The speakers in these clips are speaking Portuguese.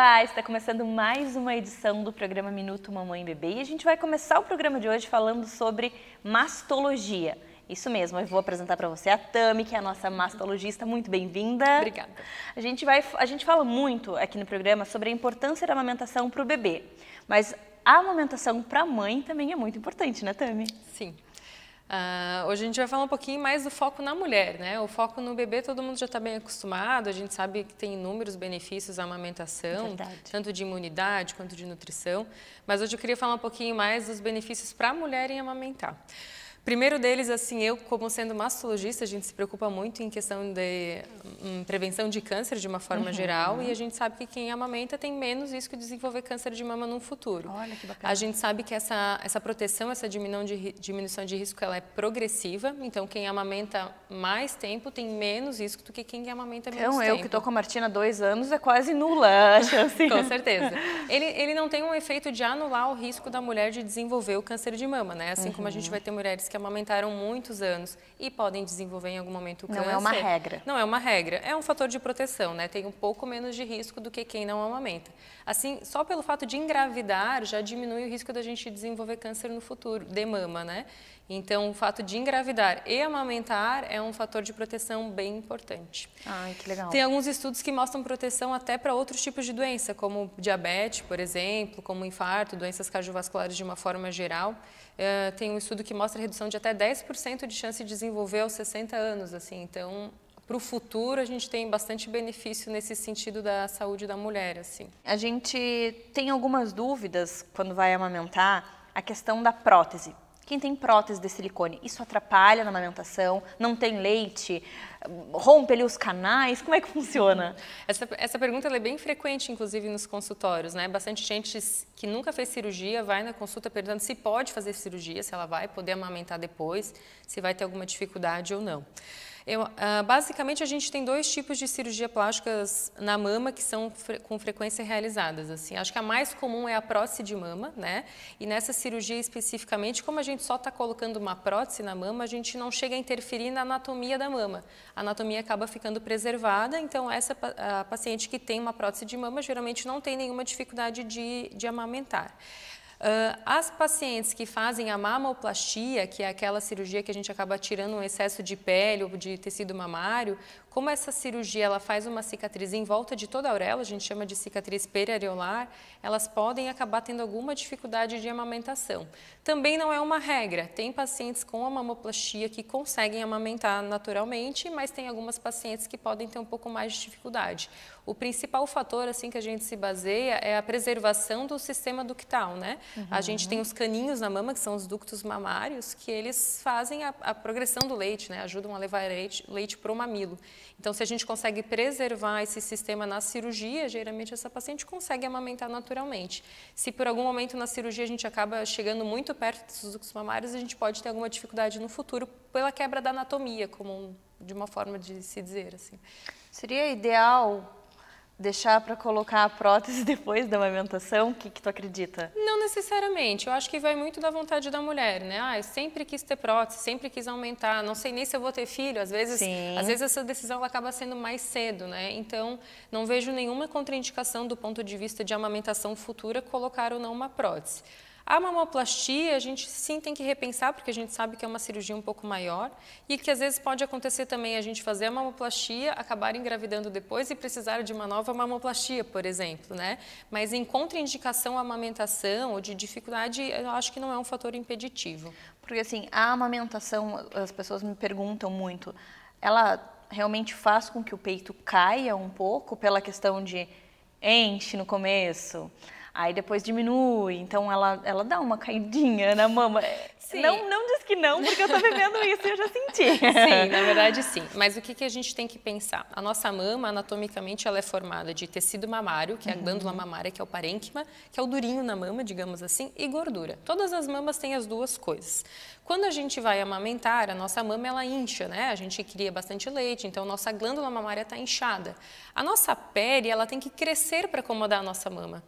Olá, está começando mais uma edição do programa Minuto Mamãe e Bebê e a gente vai começar o programa de hoje falando sobre mastologia. Isso mesmo, eu vou apresentar para você a Tami, que é a nossa mastologista. Muito bem-vinda. Obrigada. A gente fala muito aqui no programa sobre a importância da amamentação para o bebê, mas a amamentação para a mãe também é muito importante, né, Tami? Sim. Hoje a gente vai falar um pouquinho mais do foco na mulher, né? O foco no bebê todo mundo já está bem acostumado, a gente sabe que tem inúmeros benefícios a amamentação, tanto de imunidade quanto de nutrição, mas hoje eu queria falar um pouquinho mais dos benefícios para a mulher em amamentar. Primeiro deles, assim, eu como sendo mastologista, a gente se preocupa muito em questão de prevenção de câncer de uma forma geral e a gente sabe que quem amamenta tem menos risco de desenvolver câncer de mama no futuro. Olha que bacana. A gente sabe que essa proteção, essa diminuição de risco, ela é progressiva, então quem amamenta mais tempo tem menos risco do que quem amamenta menos tempo. Então eu que estou com a Martina há 2 anos é quase nula a chance. Com certeza. Ele não tem um efeito de anular o risco da mulher de desenvolver o câncer de mama, né? Assim como a gente vai ter mulheres que amamentaram muitos anos e podem desenvolver em algum momento o câncer. Não é uma regra. Não é uma regra, é um fator de proteção, né? Tem um pouco menos de risco do que quem não amamenta. Assim, só pelo fato de engravidar já diminui o risco da gente desenvolver câncer no futuro, de mama, né? Então, o fato de engravidar e amamentar é um fator de proteção bem importante. Ai, que legal. Tem alguns estudos que mostram proteção até para outros tipos de doença, como diabetes, por exemplo, como infarto, doenças cardiovasculares de uma forma geral. Tem um estudo que mostra redução de até 10% de chance de desenvolver aos 60 anos, assim. Então, para o futuro, a gente tem bastante benefício nesse sentido da saúde da mulher, assim. A gente tem algumas dúvidas quando vai amamentar, a questão da prótese. Quem tem prótese de silicone, isso atrapalha na amamentação? Não tem leite? Rompe ali os canais? Como é que funciona? Essa pergunta ela é bem frequente, inclusive, nos consultórios, né? Bastante gente que nunca fez cirurgia vai na consulta perguntando se pode fazer cirurgia, se ela vai poder amamentar depois, se vai ter alguma dificuldade ou não. Basicamente, a gente tem 2 tipos de cirurgia plásticas na mama que são com frequência realizadas. Assim. Acho que a mais comum é a prótese de mama, né? E nessa cirurgia especificamente, como a gente só está colocando uma prótese na mama, a gente não chega a interferir na anatomia da mama. A anatomia acaba ficando preservada, então a paciente que tem uma prótese de mama geralmente não tem nenhuma dificuldade de amamentar. As pacientes que fazem a mamoplastia, que é aquela cirurgia que a gente acaba tirando um excesso de pele ou de tecido mamário, como essa cirurgia ela faz uma cicatriz em volta de toda a auréola, a gente chama de cicatriz periareolar, elas podem acabar tendo alguma dificuldade de amamentação. Também não é uma regra, tem pacientes com a mamoplastia que conseguem amamentar naturalmente, mas tem algumas pacientes que podem ter um pouco mais de dificuldade. O principal fator assim que a gente se baseia é a preservação do sistema ductal, né? A gente tem os caninhos na mama, que são os ductos mamários, que eles fazem a progressão do leite, né? Ajudam a levar leite para o mamilo. Então, se a gente consegue preservar esse sistema na cirurgia, geralmente essa paciente consegue amamentar naturalmente. Se por algum momento na cirurgia a gente acaba chegando muito perto dos ductos mamários, a gente pode ter alguma dificuldade no futuro pela quebra da anatomia, de uma forma de se dizer assim. Seria ideal deixar para colocar a prótese depois da amamentação? O que tu acredita? Não necessariamente. Eu acho que vai muito da vontade da mulher, né? Eu sempre quis ter prótese, sempre quis aumentar, não sei nem se eu vou ter filho. Às vezes essa decisão ela acaba sendo mais cedo, né? Então, não vejo nenhuma contraindicação do ponto de vista de amamentação futura colocar ou não uma prótese. A mamoplastia, a gente sim tem que repensar, porque a gente sabe que é uma cirurgia um pouco maior e que às vezes pode acontecer também a gente fazer a mamoplastia, acabar engravidando depois e precisar de uma nova mamoplastia, por exemplo, né? Mas em contraindicação à amamentação ou de dificuldade, eu acho que não é um fator impeditivo. Porque assim, a amamentação, as pessoas me perguntam muito, ela realmente faz com que o peito caia um pouco pela questão de enche no começo? Aí depois diminui, então ela dá uma caidinha na mama. Sim. Não diz que não, porque eu tô vivendo isso e eu já senti. Sim, na verdade sim. Mas o que a gente tem que pensar? A nossa mama, anatomicamente, ela é formada de tecido mamário, que é a glândula mamária, que é o parênquima, que é o durinho na mama, digamos assim, e gordura. Todas as mamas têm as 2 coisas. Quando a gente vai amamentar, a nossa mama ela incha, né? A gente cria bastante leite, então nossa glândula mamária está inchada. A nossa pele ela tem que crescer para acomodar a nossa mama.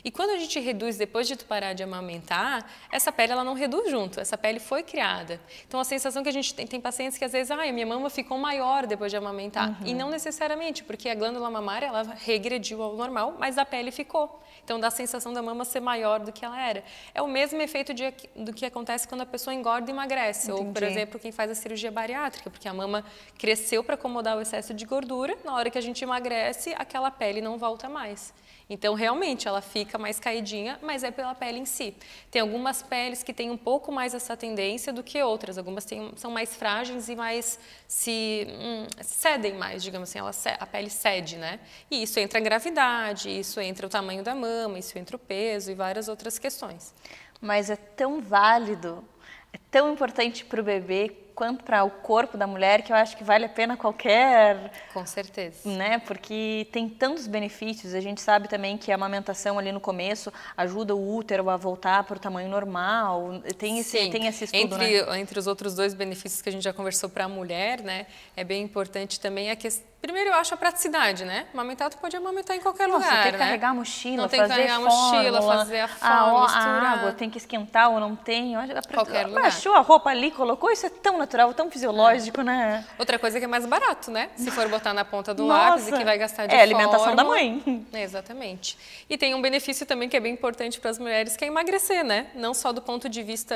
E quando a gente reduz depois de tu parar de amamentar, essa pele ela não reduz junto, essa pele foi criada. Então a sensação que a gente tem pacientes que às vezes, a minha mama ficou maior depois de amamentar. E não necessariamente, porque a glândula mamária ela regrediu ao normal, mas a pele ficou. Então dá a sensação da mama ser maior do que ela era. É o mesmo efeito do que acontece quando a pessoa engorda e emagrece. Entendi. Ou, por exemplo, quem faz a cirurgia bariátrica, porque a mama cresceu para acomodar o excesso de gordura, na hora que a gente emagrece, aquela pele não volta mais. Então, realmente, ela fica mais caidinha, mas é pela pele em si. Tem algumas peles que têm um pouco mais essa tendência do que outras. Algumas são mais frágeis e mais cedem mais, digamos assim, a pele cede, né? E isso entra a gravidade, isso entra o tamanho da mama, isso entra o peso e várias outras questões. Mas é tão válido, é tão importante para o bebê quanto para o corpo da mulher, que eu acho que vale a pena qualquer... Com certeza. Né? Porque tem tantos benefícios. A gente sabe também que a amamentação ali no começo ajuda o útero a voltar para o tamanho normal. Tem esse estudo, entre os outros dois benefícios que a gente já conversou para a mulher, né? É bem importante também a questão... Primeiro, eu acho a praticidade, né? Amamentar, tu pode amamentar em qualquer lugar, tem que né? carregar a mochila, não tem que carregar a mochila, fazer a forma, misturar. A água tem que esquentar ou não tem. Qualquer lugar. Baixou a roupa ali, colocou, isso é tão natural, tão fisiológico, né? Outra coisa que é mais barato, né? Se for botar na ponta do lápis e que vai gastar de forma. É a alimentação da mãe. Exatamente. E tem um benefício também que é bem importante para as mulheres, que é emagrecer, né? Não só do ponto de vista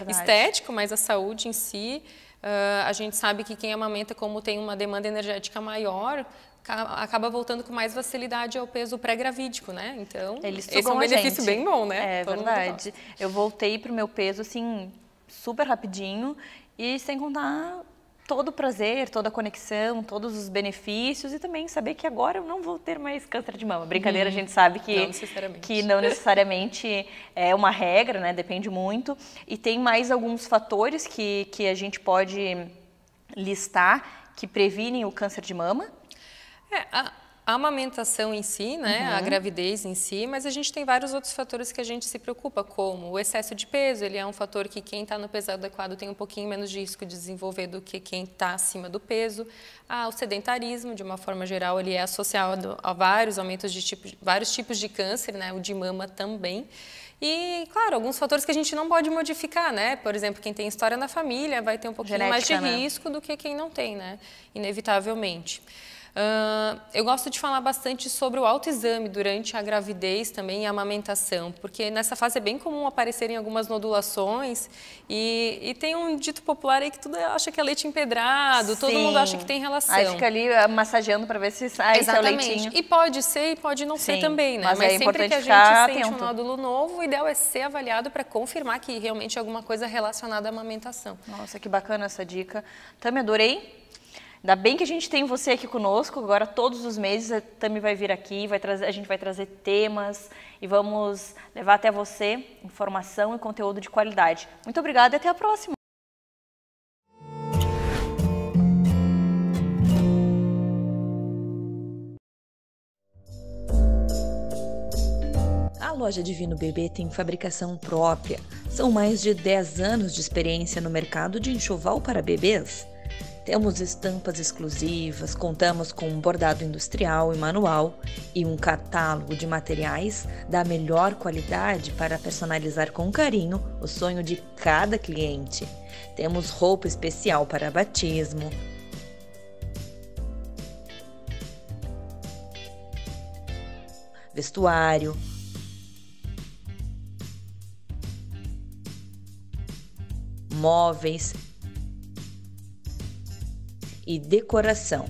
estético, mas a saúde em si. A gente sabe que quem amamenta, como tem uma demanda energética maior, acaba voltando com mais facilidade ao peso pré-gravídico, né? Então, esse é um benefício bem bom, né? É verdade. Eu voltei pro meu peso, assim, super rapidinho e sem contar todo o prazer, toda a conexão, todos os benefícios e também saber que agora eu não vou ter mais câncer de mama. Brincadeira, a gente sabe que não necessariamente é uma regra, né? Depende muito. E tem mais alguns fatores que a gente pode listar que previnem o câncer de mama. A amamentação em si, né, a gravidez em si, mas a gente tem vários outros fatores que a gente se preocupa, como o excesso de peso, ele é um fator que quem está no peso adequado tem um pouquinho menos de risco de desenvolver do que quem está acima do peso. O sedentarismo, de uma forma geral, ele é associado a vários aumentos vários tipos de câncer, né, o de mama também. E, claro, alguns fatores que a gente não pode modificar, né? Por exemplo, quem tem história na família vai ter um pouquinho genética, mais de risco do que quem não tem, né? Inevitavelmente. Eu gosto de falar bastante sobre o autoexame durante a gravidez também e a amamentação, porque nessa fase é bem comum aparecerem algumas nodulações e tem um dito popular aí que tudo acha que é leite empedrado, todo mundo acha que tem relação. Aí fica ali massageando para ver se sai seu leitinho. E pode ser e pode não ser também, né? Mas é sempre que a gente sente um nódulo novo, o ideal é ser avaliado para confirmar que realmente é alguma coisa relacionada à amamentação. Nossa, que bacana essa dica. Também adorei. Ainda bem que a gente tem você aqui conosco, agora todos os meses a Tami vai vir aqui, a gente vai trazer temas e vamos levar até você informação e conteúdo de qualidade. Muito obrigada e até a próxima! A loja Divino Bebê tem fabricação própria. São mais de 10 anos de experiência no mercado de enxoval para bebês. Temos estampas exclusivas, contamos com um bordado industrial e manual e um catálogo de materiais da melhor qualidade para personalizar com carinho o sonho de cada cliente. Temos roupa especial para batismo, vestuário, móveis e decoração.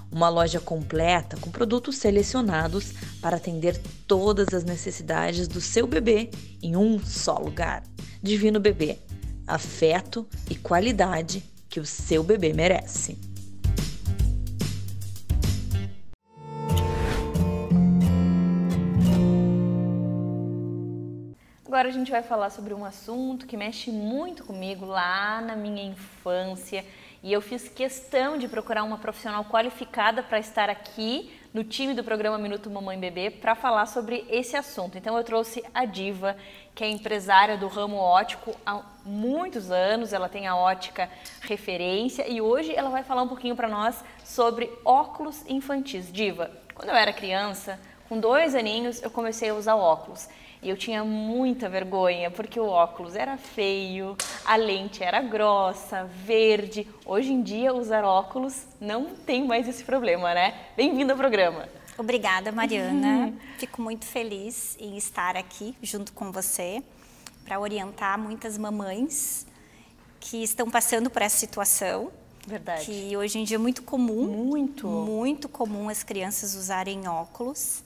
Uma loja completa com produtos selecionados para atender todas as necessidades do seu bebê em um só lugar. Divino Bebê, afeto e qualidade que o seu bebê merece. Agora a gente vai falar sobre um assunto que mexe muito comigo lá na minha infância. E eu fiz questão de procurar uma profissional qualificada para estar aqui no time do programa Minuto Mamãe Bebê para falar sobre esse assunto. Então eu trouxe a Diva, que é empresária do ramo óptico há muitos anos, ela tem a ótica referência e hoje ela vai falar um pouquinho para nós sobre óculos infantis. Diva, quando eu era criança, Com 2 aninhos, eu comecei a usar óculos. E eu tinha muita vergonha, porque o óculos era feio, a lente era grossa, verde. Hoje em dia, usar óculos não tem mais esse problema, né? Bem-vindo ao programa. Obrigada, Mariana. Fico muito feliz em estar aqui junto com você para orientar muitas mamães que estão passando por essa situação. Verdade. Que hoje em dia é muito comum. Muito comum as crianças usarem óculos.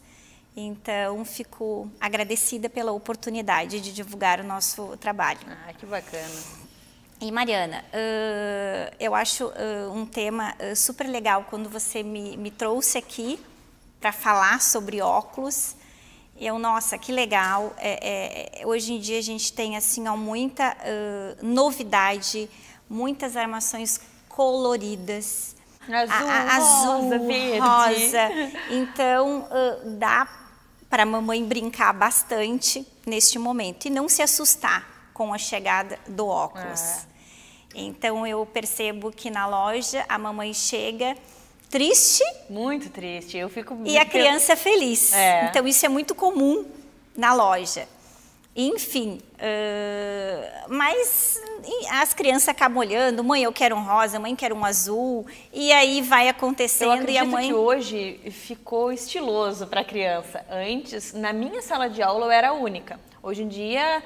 Então, fico agradecida pela oportunidade de divulgar o nosso trabalho. Ah, que bacana. E, Mariana, eu acho um tema super legal quando você me trouxe aqui para falar sobre óculos. Nossa, que legal. Hoje em dia a gente tem assim, muita novidade, muitas armações coloridas. Azul, rosa, verde. Rosa. Então, dá para a mamãe brincar bastante neste momento e não se assustar com a chegada do óculos. Então, eu percebo que na loja a mamãe chega triste. Muito triste. Eu fico... E a criança feliz. Então, isso é muito comum na loja. Enfim, mas as crianças acabam olhando, mãe, eu quero um rosa, mãe, quero um azul, e aí vai acontecendo. Eu acredito e a mãe... que hoje ficou estiloso para a criança. Antes, na minha sala de aula, eu era a única. Hoje em dia,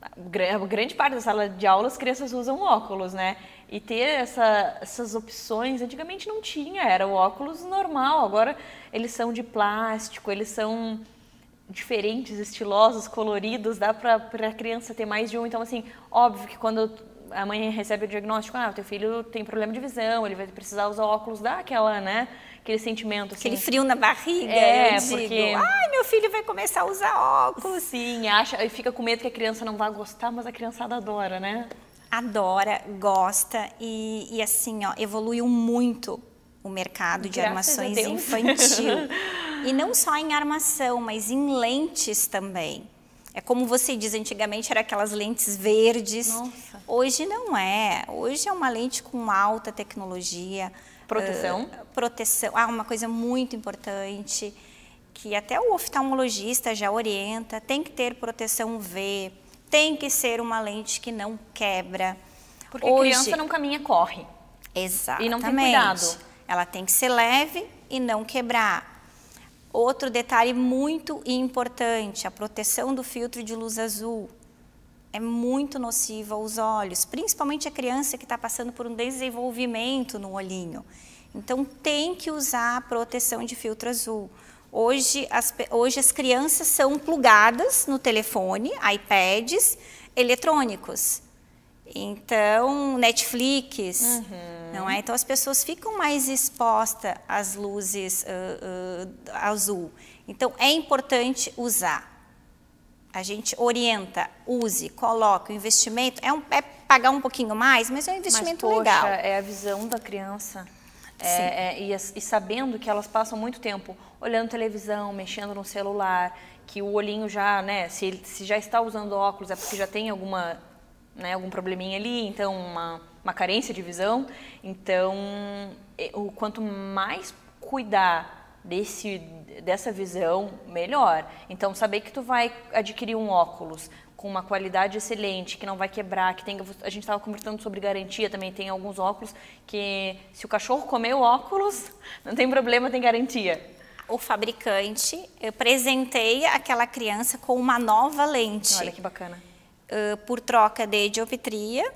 a grande parte da sala de aula, as crianças usam óculos, né? E ter essas opções, antigamente não tinha, era o óculos normal. Agora, eles são de plástico, eles são... diferentes, estilosos, coloridos, dá para a criança ter mais de um. Então, assim, óbvio que quando a mãe recebe o diagnóstico, teu filho tem problema de visão, ele vai precisar usar óculos, dá aquela, né, aquele sentimento, assim. Aquele frio na barriga, porque... ai, meu filho vai começar a usar óculos. Sim, e fica com medo que a criança não vai gostar, mas a criançada adora, né? Adora, gosta e assim, evoluiu muito o mercado de armações infantil. E não só em armação, mas em lentes também. É como você diz, antigamente eram aquelas lentes verdes. Nossa. Hoje não é. Hoje é uma lente com alta tecnologia. Proteção? Proteção. Uma coisa muito importante, que até o oftalmologista já orienta, tem que ter proteção UV, tem que ser uma lente que não quebra. Porque a criança não caminha, corre. Exatamente. E não tem cuidado. Ela tem que ser leve e não quebrar. Outro detalhe muito importante, a proteção do filtro de luz azul. É muito nociva aos olhos, principalmente a criança que está passando por um desenvolvimento no olhinho. Então, tem que usar a proteção de filtro azul. Hoje as crianças são plugadas no telefone, iPads eletrônicos. Então, Netflix, não é? Então, as pessoas ficam mais expostas às luzes azul. Então, é importante usar. A gente orienta, use, coloca. O investimento é pagar um pouquinho mais, mas é um investimento legal. É a visão da criança. E sabendo que elas passam muito tempo olhando televisão, mexendo no celular, que o olhinho já, né, se já está usando óculos é porque já tem algum probleminha ali, então uma carência de visão. Então, quanto mais cuidar dessa visão, melhor. Então, saber que tu vai adquirir um óculos com uma qualidade excelente, que não vai quebrar, a gente estava conversando sobre garantia, também tem alguns óculos que se o cachorro comer o óculos, não tem problema, tem garantia. O fabricante presenteia aquela criança com uma nova lente. Olha que bacana. Por troca de dioptria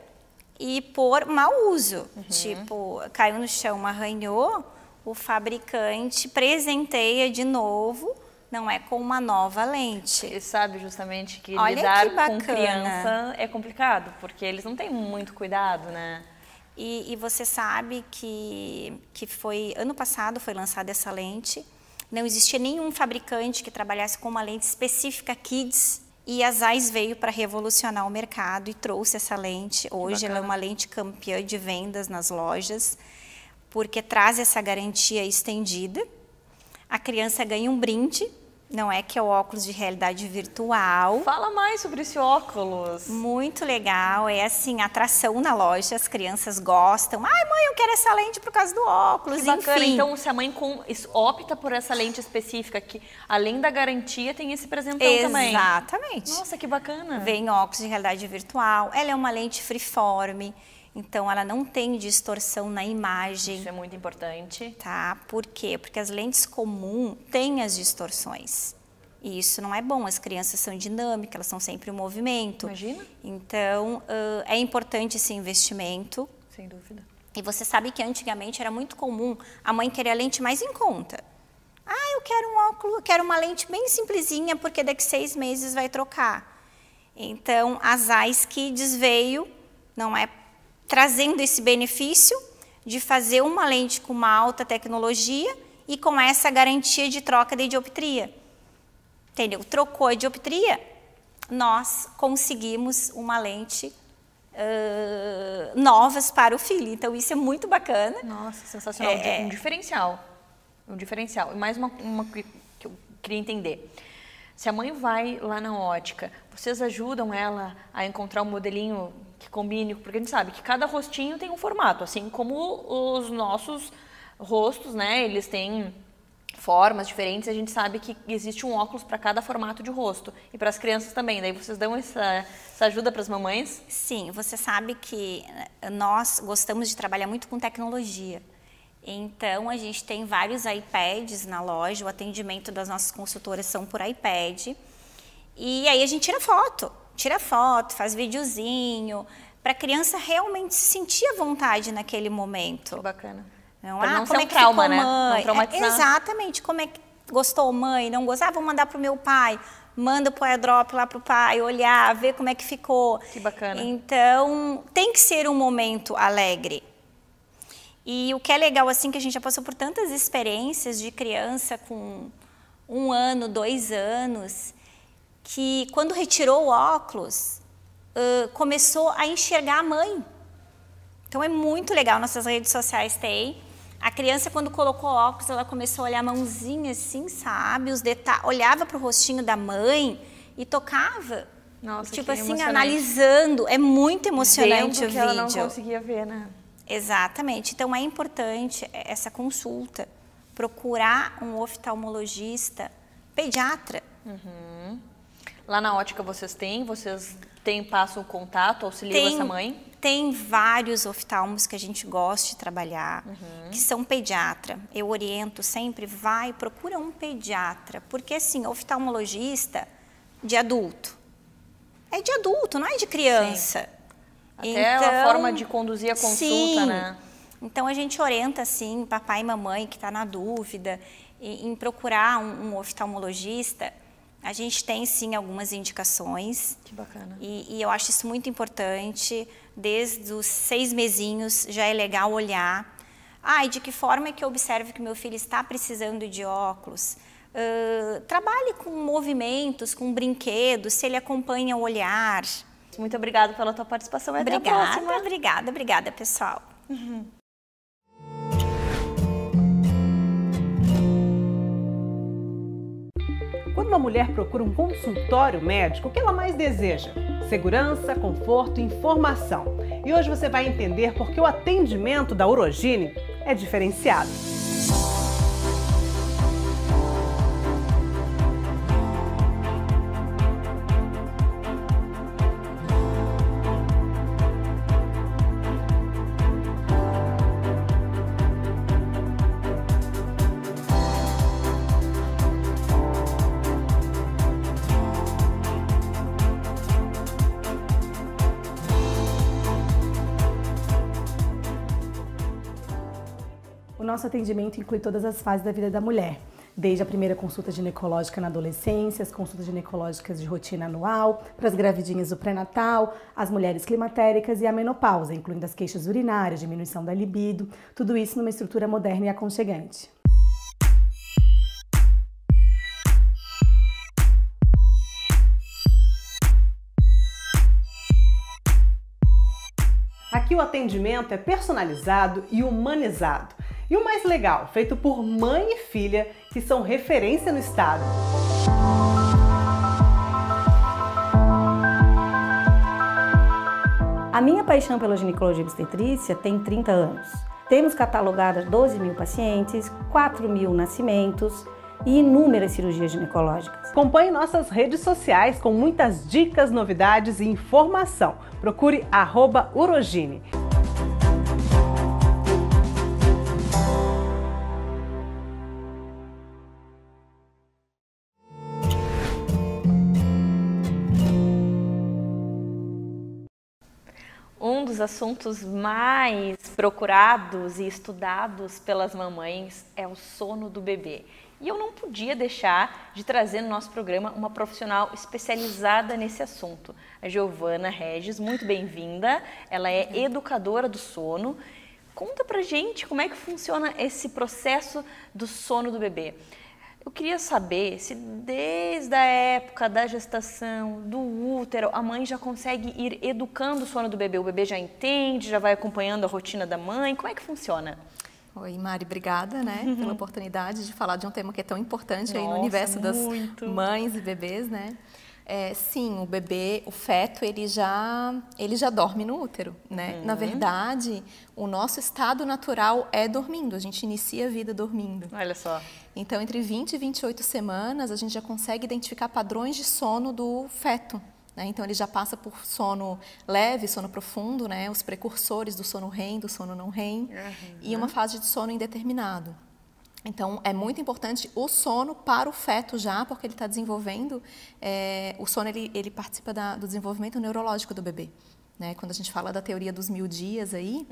e por mau uso. Tipo, caiu no chão, arranhou, o fabricante presenteia de novo, não é com uma nova lente. E sabe justamente que Olha lidar que bacana. com criança é complicado, porque eles não têm muito cuidado, né? E você sabe que ano passado foi lançada essa lente, não existia nenhum fabricante que trabalhasse com uma lente específica Kids, e a Zeiss veio para revolucionar o mercado e trouxe essa lente. Hoje ela é uma lente campeã de vendas nas lojas, porque traz essa garantia estendida. A criança ganha um brinde Não é que é o óculos de realidade virtual. Fala mais sobre esse óculos. Muito legal, é assim, atração na loja, as crianças gostam. Ai, mãe, eu quero essa lente por causa do óculos, Que bacana. enfim. Então, se a mãe opta por essa lente específica, que além da garantia tem esse presentão também. Exatamente. Nossa, que bacana. Vem óculos de realidade virtual, ela é uma lente freeform, então ela não tem distorção na imagem. Isso é muito importante. Tá? Por quê? Porque as lentes comuns têm as distorções. E isso não é bom, as crianças são dinâmicas, elas estão sempre em movimento. Imagina. Então, é importante esse investimento. Sem dúvida. E você sabe que antigamente era muito comum a mãe querer a lente mais em conta. Ah, eu quero um óculos, eu quero uma lente bem simplesinha, porque daqui 6 meses vai trocar. Então, a Zeiss Kids veio, não é, trazendo esse benefício de fazer uma lente com uma alta tecnologia e com essa garantia de troca de dioptria. Entendeu? Trocou a dioptria, nós conseguimos uma lente novas para o filho. Então, isso é muito bacana. Nossa, sensacional. Um diferencial. Um diferencial. E mais uma que eu queria entender. Se a mãe vai lá na ótica, vocês ajudam ela a encontrar um modelinho que combine? Porque a gente sabe que cada rostinho tem um formato, assim como os nossos rostos, né? Eles têm formas diferentes, a gente sabe que existe um óculos para cada formato de rosto. E para as crianças também. Daí vocês dão essa ajuda para as mamães? Sim, você sabe que nós gostamos de trabalhar muito com tecnologia. Então, a gente tem vários iPads na loja, o atendimento das nossas consultoras são por iPad. E aí a gente tira foto, faz videozinho, para a criança realmente se sentir à vontade naquele momento. Que bacana. Não, não como ser é que trauma, ficou, né? mãe? Não traumatizar. Exatamente, como é que gostou, mãe? Não gostou? Ah, vou mandar para o meu pai. Manda pro airdrop lá para o pai, olhar, ver como é que ficou. Que bacana. Então, tem que ser um momento alegre. E o que é legal, assim, que a gente já passou por tantas experiências de criança com 1 ano, 2 anos, que quando retirou o óculos, começou a enxergar a mãe. Então, é muito legal, nossas redes sociais tem. A criança, quando colocou óculos, ela começou a olhar a mãozinha assim, sabe? Os detalhes, olhava para o rostinho da mãe e tocava. Nossa, tipo que assim, emocionante. analisando. É muito emocionante o que ela não vídeo. conseguia ver, né? Exatamente. Então, é importante essa consulta. Procurar um oftalmologista pediatra. Lá na ótica vocês passam o contato, auxiliam essa mãe? Tem vários oftalmos que a gente gosta de trabalhar, que são pediatra. Eu oriento sempre, procura um pediatra. Porque, assim, oftalmologista de adulto. É de adulto, não é de criança. Sim. Até a forma de conduzir a consulta, sim. né? Então, a gente orienta, assim, papai e mamãe que está na dúvida em procurar um oftalmologista. A gente tem, sim, algumas indicações. Que bacana. E eu acho isso muito importante. Desde os 6 mesinhos já é legal olhar. E de que forma é que eu observo que meu filho está precisando de óculos? Trabalhe com movimentos, com brinquedos, se ele acompanha o olhar. Muito obrigada pela tua participação. Até a próxima. Obrigada, pessoal. Quando uma mulher procura um consultório médico, o que ela mais deseja? Segurança, conforto e informação. E hoje você vai entender por que o atendimento da Urogine é diferenciado. O nosso atendimento inclui todas as fases da vida da mulher, desde a primeira consulta ginecológica na adolescência, as consultas ginecológicas de rotina anual, para as gravidinhas do pré-natal, as mulheres climatéricas e a menopausa, incluindo as queixas urinárias, diminuição da libido, tudo isso numa estrutura moderna e aconchegante. Aqui o atendimento é personalizado e humanizado. E o mais legal, feito por mãe e filha, que são referência no estado. A minha paixão pela ginecologia e obstetrícia tem 30 anos. Temos catalogadas 12 mil pacientes, 4 mil nascimentos e inúmeras cirurgias ginecológicas. Acompanhe nossas redes sociais com muitas dicas, novidades e informação. Procure @Urogine. Um dos assuntos mais procurados e estudados pelas mamães é o sono do bebê. E eu não podia deixar de trazer no nosso programa uma profissional especializada nesse assunto. A Giovana Regis, muito bem-vinda. Ela é educadora do sono. Conta pra gente como é que funciona esse processo do sono do bebê. Eu queria saber se desde a época da gestação, do útero, a mãe já consegue ir educando o sono do bebê. O bebê já entende, já vai acompanhando a rotina da mãe. Como é que funciona? Oi, Mari, obrigada, pela oportunidade de falar de um tema que é tão importante aí no universo das mães e bebês, né? Sim, o bebê, o feto, ele já dorme no útero, né? Na verdade, o nosso estado natural é dormindo, a gente inicia a vida dormindo. Olha só. Então, entre 20 e 28 semanas, a gente já consegue identificar padrões de sono do feto. Então, ele já passa por sono leve, sono profundo, né? Os precursores do sono REM, do sono não REM, e uma fase de sono indeterminado. Então, é muito importante o sono para o feto já, porque ele está desenvolvendo, o sono ele participa do desenvolvimento neurológico do bebê. Né? Quando a gente fala da teoria dos 1000 dias aí,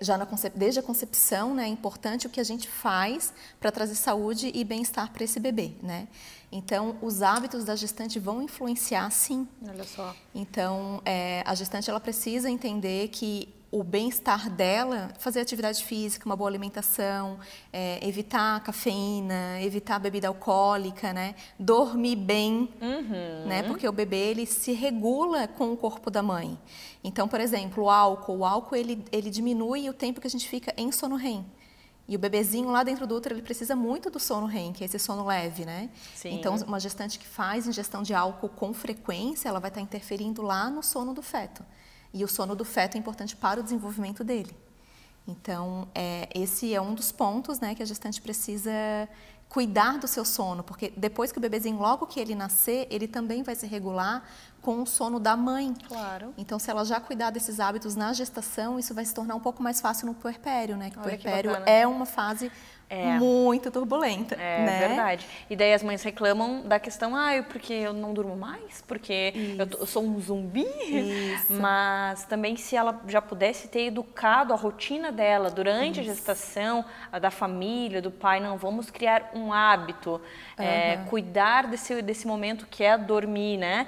já desde a concepção, né, é importante o que a gente faz para trazer saúde e bem-estar para esse bebê, né? Então, os hábitos da gestante vão influenciar, sim. Olha só. Então, a gestante ela precisa entender que o bem-estar dela, fazer atividade física, uma boa alimentação, evitar cafeína, evitar bebida alcoólica, né? Dormir bem, né? Porque o bebê ele se regula com o corpo da mãe. Então, por exemplo, o álcool ele diminui o tempo que a gente fica em sono REM. E o bebezinho lá dentro do útero, ele precisa muito do sono REM, que é esse sono leve, né? Sim. Então, uma gestante que faz ingestão de álcool com frequência, ela vai estar interferindo lá no sono do feto. E o sono do feto é importante para o desenvolvimento dele. Então, esse é um dos pontos, né, que a gestante precisa cuidar do seu sono, porque depois que o bebezinho, logo que ele nascer, ele também vai se regular com o sono da mãe. Claro. Então, se ela já cuidar desses hábitos na gestação, isso vai se tornar um pouco mais fácil no puerpério, né? Que o puerpério é uma fase muito turbulenta, né? É verdade. E daí as mães reclamam da questão, porque eu não durmo mais, porque eu sou um zumbi. Isso. Mas também se ela já pudesse ter educado a rotina dela durante a gestação, a da família, do pai, não, vamos criar um hábito, cuidar desse momento que é dormir, né?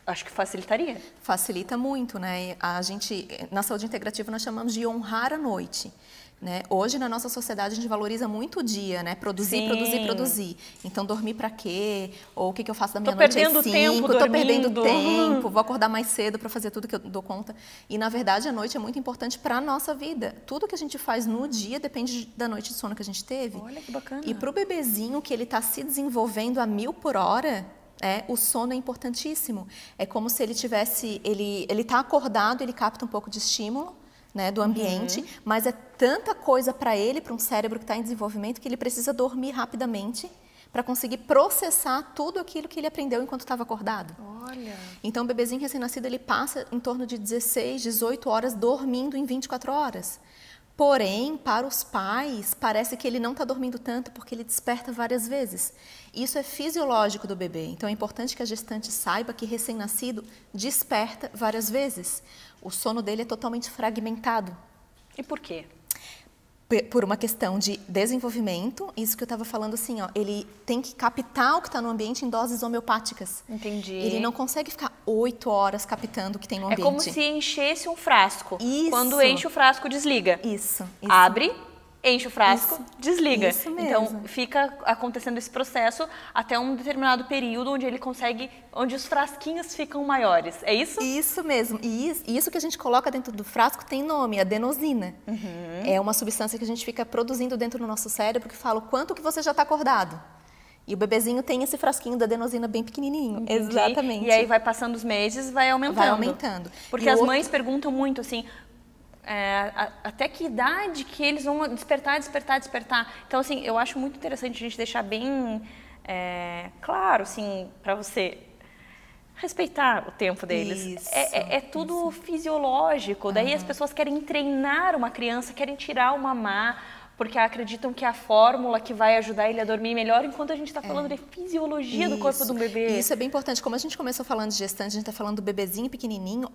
Acho que facilitaria. Facilita muito, né? A gente, na saúde integrativa, nós chamamos de honrar a noite. Né? Hoje, na nossa sociedade, a gente valoriza muito o dia, né? Produzir, produzir, produzir. Então, dormir pra quê? Ou o que eu faço da minha noite às 5? Tô perdendo tempo, vou acordar mais cedo para fazer tudo que eu dou conta. E, na verdade, a noite é muito importante para a nossa vida. Tudo que a gente faz no dia depende da noite de sono que a gente teve. Olha que bacana. E pro bebezinho, que ele tá se desenvolvendo a 1000 por hora... o sono é importantíssimo. É como se ele tivesse... Ele tá acordado, ele capta um pouco de estímulo, né, do ambiente, mas é tanta coisa para ele, para um cérebro que está em desenvolvimento, que ele precisa dormir rapidamente para conseguir processar tudo aquilo que ele aprendeu enquanto estava acordado. Olha! Então, o bebezinho recém-nascido, ele passa em torno de 16, 18 horas dormindo em 24 horas. Porém, para os pais, parece que ele não está dormindo tanto porque ele desperta várias vezes. Isso é fisiológico do bebê. Então, é importante que a gestante saiba que recém-nascido desperta várias vezes. O sono dele é totalmente fragmentado. E por quê? Por uma questão de desenvolvimento, isso que eu estava falando assim, ele tem que captar o que está no ambiente em doses homeopáticas. Entendi. Ele não consegue ficar 8 horas captando o que tem no ambiente. É como se enchesse um frasco. Isso. Quando enche o frasco, desliga. Isso. Abre, enche o frasco, desliga. Isso mesmo. Então, fica acontecendo esse processo até um determinado período onde ele consegue, onde os frasquinhos ficam maiores. É isso? Isso mesmo. E isso que a gente coloca dentro do frasco tem nome, adenosina. É uma substância que a gente fica produzindo dentro do nosso cérebro que fala o quanto que você já está acordado. E o bebezinho tem esse frasquinho da adenosina bem pequenininho. Entendi. Exatamente. E aí vai passando os meses, vai aumentando. Vai aumentando. Porque as mães perguntam muito assim, até que idade que eles vão despertar. Então, assim, eu acho muito interessante a gente deixar bem claro, assim, para você respeitar o tempo deles. Isso, é tudo fisiológico. Daí as pessoas querem treinar uma criança, querem tirar o mamá, porque acreditam que é a fórmula que vai ajudar ele a dormir melhor, enquanto a gente está falando de fisiologia do corpo do bebê. E isso é bem importante. Como a gente começou falando de gestante, a gente está falando do bebezinho pequenininho,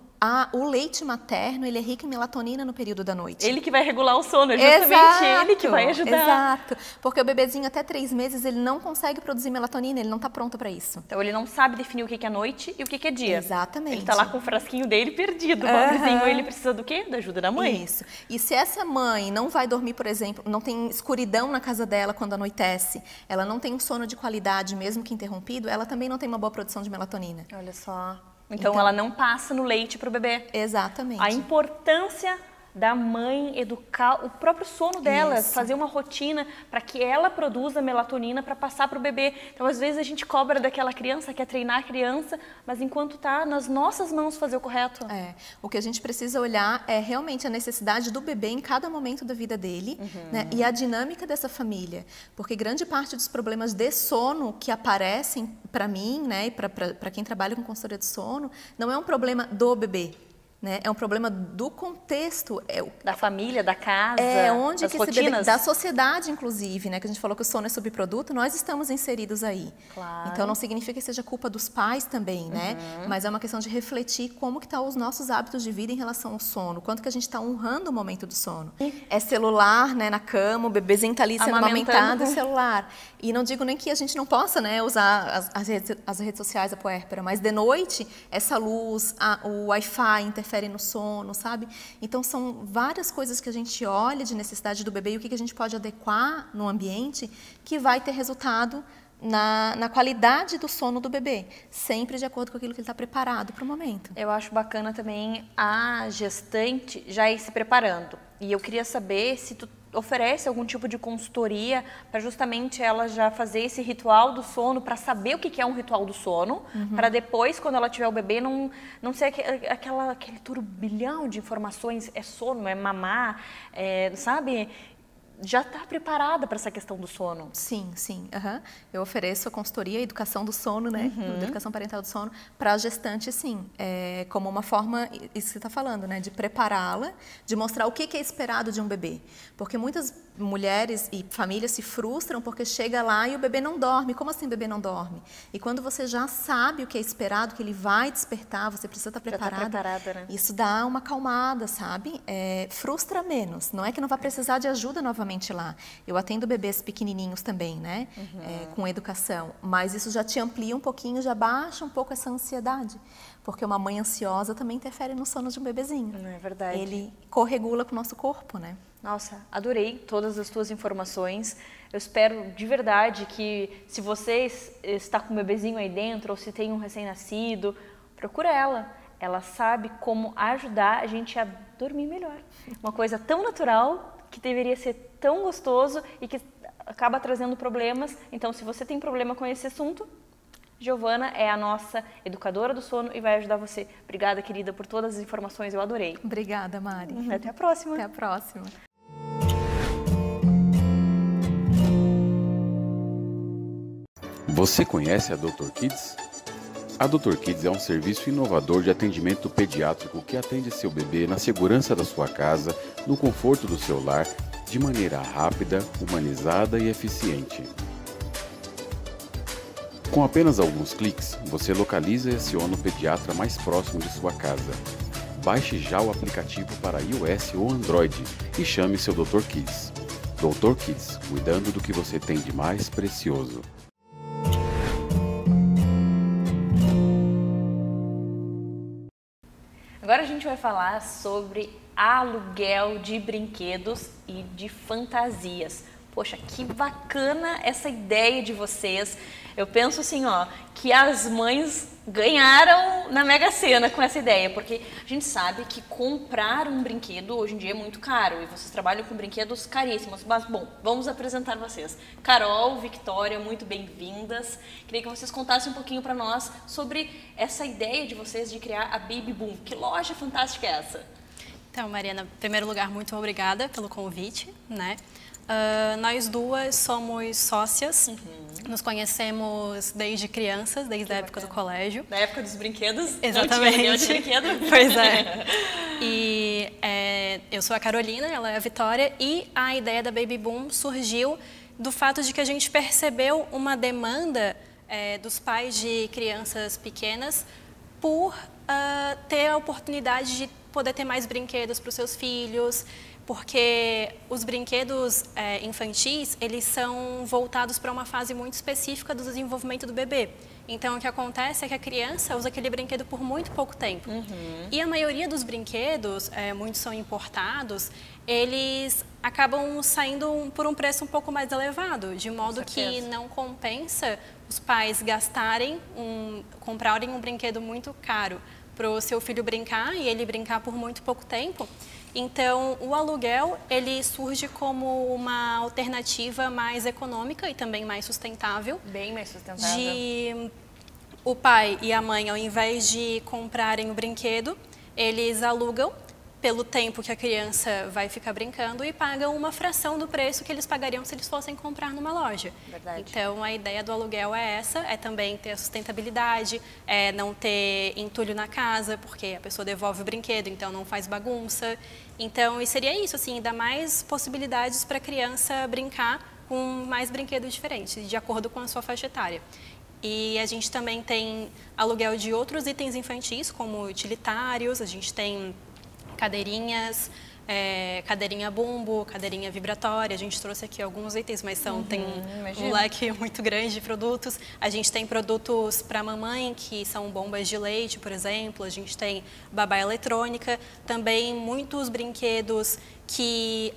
o leite materno, ele é rico em melatonina no período da noite. Ele que vai regular o sono, é justamente ele que vai ajudar. Exato, porque o bebezinho até 3 meses, ele não consegue produzir melatonina, ele não está pronto para isso. Então ele não sabe definir o que é noite e o que é dia. Exatamente. Ele está lá com o frasquinho dele perdido, pobrezinho. Ele precisa do quê? Da ajuda da mãe. Isso. E se essa mãe não vai dormir, por exemplo, não tem escuridão na casa dela quando anoitece, ela não tem um sono de qualidade, mesmo que interrompido, ela também não tem uma boa produção de melatonina. Olha só. Então ela não passa no leite para o bebê. Exatamente. A importância da mãe educar o próprio sono dela, fazer uma rotina para que ela produza melatonina para passar para o bebê. Então, às vezes, a gente cobra daquela criança, quer treinar a criança, mas enquanto está nas nossas mãos fazer o correto. O que a gente precisa olhar é realmente a necessidade do bebê em cada momento da vida dele, né? E a dinâmica dessa família. Porque grande parte dos problemas de sono que aparecem para mim, né, e para quem trabalha com consultoria de sono, não é um problema do bebê. Né? É um problema do contexto. Da família, da casa, onde das que rotinas. Da sociedade, inclusive, né? Que a gente falou que o sono é subproduto, nós estamos inseridos aí. Claro. Então, não significa que seja culpa dos pais também, né? Mas é uma questão de refletir como que estão os nossos hábitos de vida em relação ao sono, quanto que a gente está honrando o momento do sono. É celular, né, na cama, o bebezinho está ali sendo amamentado, celular. E não digo nem que a gente não possa, né, usar as redes sociais, a puérpera, mas de noite, essa luz, o Wi-Fi interfere no sono, sabe? Então, são várias coisas que a gente olha de necessidade do bebê e o que a gente pode adequar no ambiente que vai ter resultado na qualidade do sono do bebê, sempre de acordo com aquilo que ele está preparado para o momento. Eu acho bacana também a gestante já ir se preparando. E eu queria saber se tu oferece algum tipo de consultoria para justamente ela já fazer esse ritual do sono, para saber o que é um ritual do sono, para depois, quando ela tiver o bebê, não ser aquele turbilhão de informações, é sono, é mamar, sabe? Já está preparada para essa questão do sono. Sim, sim. Eu ofereço a consultoria, a educação do sono, né? Educação parental do sono, para a gestante, sim. Como uma forma, isso que você está falando, né? De prepará-la, de mostrar o que é esperado de um bebê. Porque muitas mulheres e famílias se frustram porque chega lá e o bebê não dorme. Como assim o bebê não dorme? E quando você já sabe o que é esperado, que ele vai despertar, você precisa estar preparada. Já tá preparada, né? Isso dá uma acalmada, sabe? Frustra menos. Não é que não vai precisar de ajuda novamente lá. Eu atendo bebês pequenininhos também, né? Com educação. Mas isso já te amplia um pouquinho, já baixa um pouco essa ansiedade. Porque uma mãe ansiosa também interfere no sono de um bebezinho. Não é verdade. Ele corregula com o nosso corpo, né? Nossa, adorei todas as tuas informações. Eu espero de verdade que, se você está com um bebezinho aí dentro ou se tem um recém-nascido, procura ela. Ela sabe como ajudar a gente a dormir melhor. Uma coisa tão natural, que deveria ser tão gostoso e que acaba trazendo problemas. Então, se você tem problema com esse assunto, Giovana é a nossa educadora do sono e vai ajudar você. Obrigada, querida, por todas as informações. Eu adorei. Obrigada, Mari. Até a próxima. Até a próxima. Você conhece a Dr. Kids? A Dr. Kids é um serviço inovador de atendimento pediátrico que atende seu bebê na segurança da sua casa, no conforto do seu lar, de maneira rápida, humanizada e eficiente. Com apenas alguns cliques, você localiza e aciona o pediatra mais próximo de sua casa. Baixe já o aplicativo para iOS ou Android e chame seu Dr. Kids. Dr. Kids, cuidando do que você tem de mais precioso. Agora a gente gente vai falar sobre aluguel de brinquedos e de fantasias. Poxa, que bacana essa ideia de vocês. Eu penso assim, ó, que as mães ganharam na Mega Sena com essa ideia, porque a gente sabe que comprar um brinquedo hoje em dia é muito caro e vocês trabalham com brinquedos caríssimos. Mas, bom, vamos apresentar vocês. Carol, Victória, muito bem-vindas. Queria que vocês contassem um pouquinho para nós sobre essa ideia de vocês de criar a Baby Boom. Que loja fantástica é essa? Então, Mariana, em primeiro lugar, muito obrigada pelo convite, né? Nós duas somos sócias, nos conhecemos desde crianças, desde a época do colégio. Na época dos brinquedos? Exatamente. Não tinha de brinquedo? Pois é. E eu sou a Carolina, ela é a Vitória, e a ideia da Baby Boom surgiu do fato de que a gente percebeu uma demanda dos pais de crianças pequenas por ter a oportunidade de poder ter mais brinquedos para os seus filhos, porque os brinquedos infantis, eles são voltados para uma fase muito específica do desenvolvimento do bebê. Então, o que acontece é que a criança usa aquele brinquedo por muito pouco tempo. E a maioria dos brinquedos, muitos são importados, eles acabam saindo por um preço um pouco mais elevado, de modo que não compensa os pais comprarem um brinquedo muito caro para o seu filho brincar e ele brincar por muito pouco tempo. Então, o aluguel, ele surge como uma alternativa mais econômica e também mais sustentável. Bem mais sustentável. O pai e a mãe, ao invés de comprarem o brinquedo, eles alugam pelo tempo que a criança vai ficar brincando e pagam uma fração do preço que eles pagariam se eles fossem comprar numa loja. Verdade. Então, a ideia do aluguel é essa, é também ter a sustentabilidade, não ter entulho na casa, porque a pessoa devolve o brinquedo, então não faz bagunça. Então, seria isso, assim, dar mais possibilidades para a criança brincar com mais brinquedos diferentes, de acordo com a sua faixa etária. E a gente também tem aluguel de outros itens infantis, como utilitários, a gente tem cadeirinhas, cadeirinha bumbo, cadeirinha vibratória. A gente trouxe aqui alguns itens, mas tem um leque muito grande de produtos. A gente tem produtos para mamãe, que são bombas de leite, por exemplo. A gente tem babá eletrônica. Também muitos brinquedos que,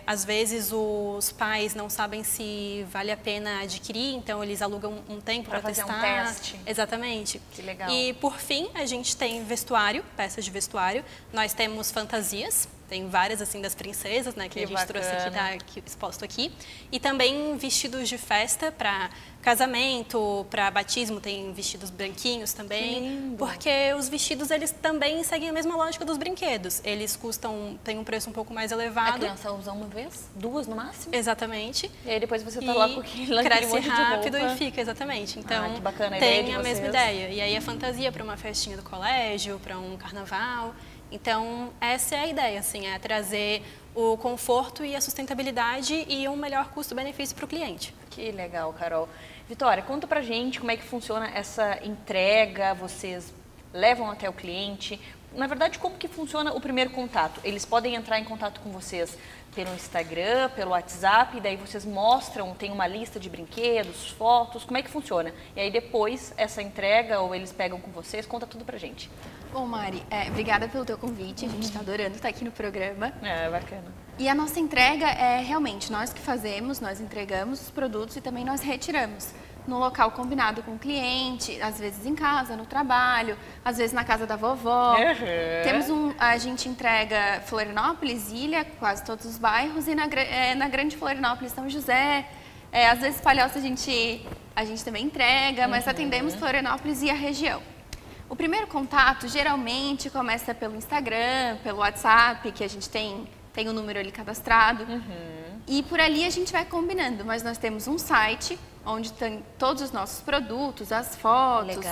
às vezes, os pais não sabem se vale a pena adquirir, então eles alugam um tempo para testar. Fazer um teste. Exatamente. Que legal. E, por fim, a gente tem vestuário, peças de vestuário. Nós temos fantasias, tem várias, assim, das princesas, né, que a gente trouxe aqui, tá aqui, exposto aqui. E também vestidos de festa para casamento, para batismo, tem vestidos branquinhos também. Porque os vestidos, eles também seguem a mesma lógica dos brinquedos. Eles têm um preço um pouco mais elevado. A criança usa uma vez, duas no máximo? Exatamente. E aí depois você tá lá com aquele cresce monte de rápido roupa. e fica, exatamente. Então, que bacana a tem ideia de a mesma vocês. ideia. E aí a fantasia para uma festinha do colégio, para um carnaval. Então, essa é a ideia, assim, é trazer o conforto e a sustentabilidade e um melhor custo-benefício para o cliente. Que legal, Carol. Vitória, conta pra gente como é que funciona essa entrega, vocês levam até o cliente. Na verdade, como que funciona o primeiro contato? Eles podem entrar em contato com vocês pelo Instagram, pelo WhatsApp, e daí vocês mostram, tem uma lista de brinquedos, fotos, como é que funciona? E aí depois, essa entrega, ou eles pegam com vocês, conta tudo pra gente. Bom, Mari, obrigada pelo teu convite, a gente está adorando estar aqui no programa. Bacana. E a nossa entrega é realmente nós que fazemos, nós entregamos os produtos e também nós retiramos no local combinado com o cliente, às vezes em casa, no trabalho, às vezes na casa da vovó. A gente entrega Florianópolis, Ilha, quase todos os bairros, e na Grande Florianópolis, São José. Às vezes Palhoça a gente também entrega, mas atendemos Florianópolis e a região. O primeiro contato geralmente começa pelo Instagram, pelo WhatsApp, que a gente tem o número ali cadastrado. E por ali a gente vai combinando, mas nós temos um site onde tem todos os nossos produtos, as fotos,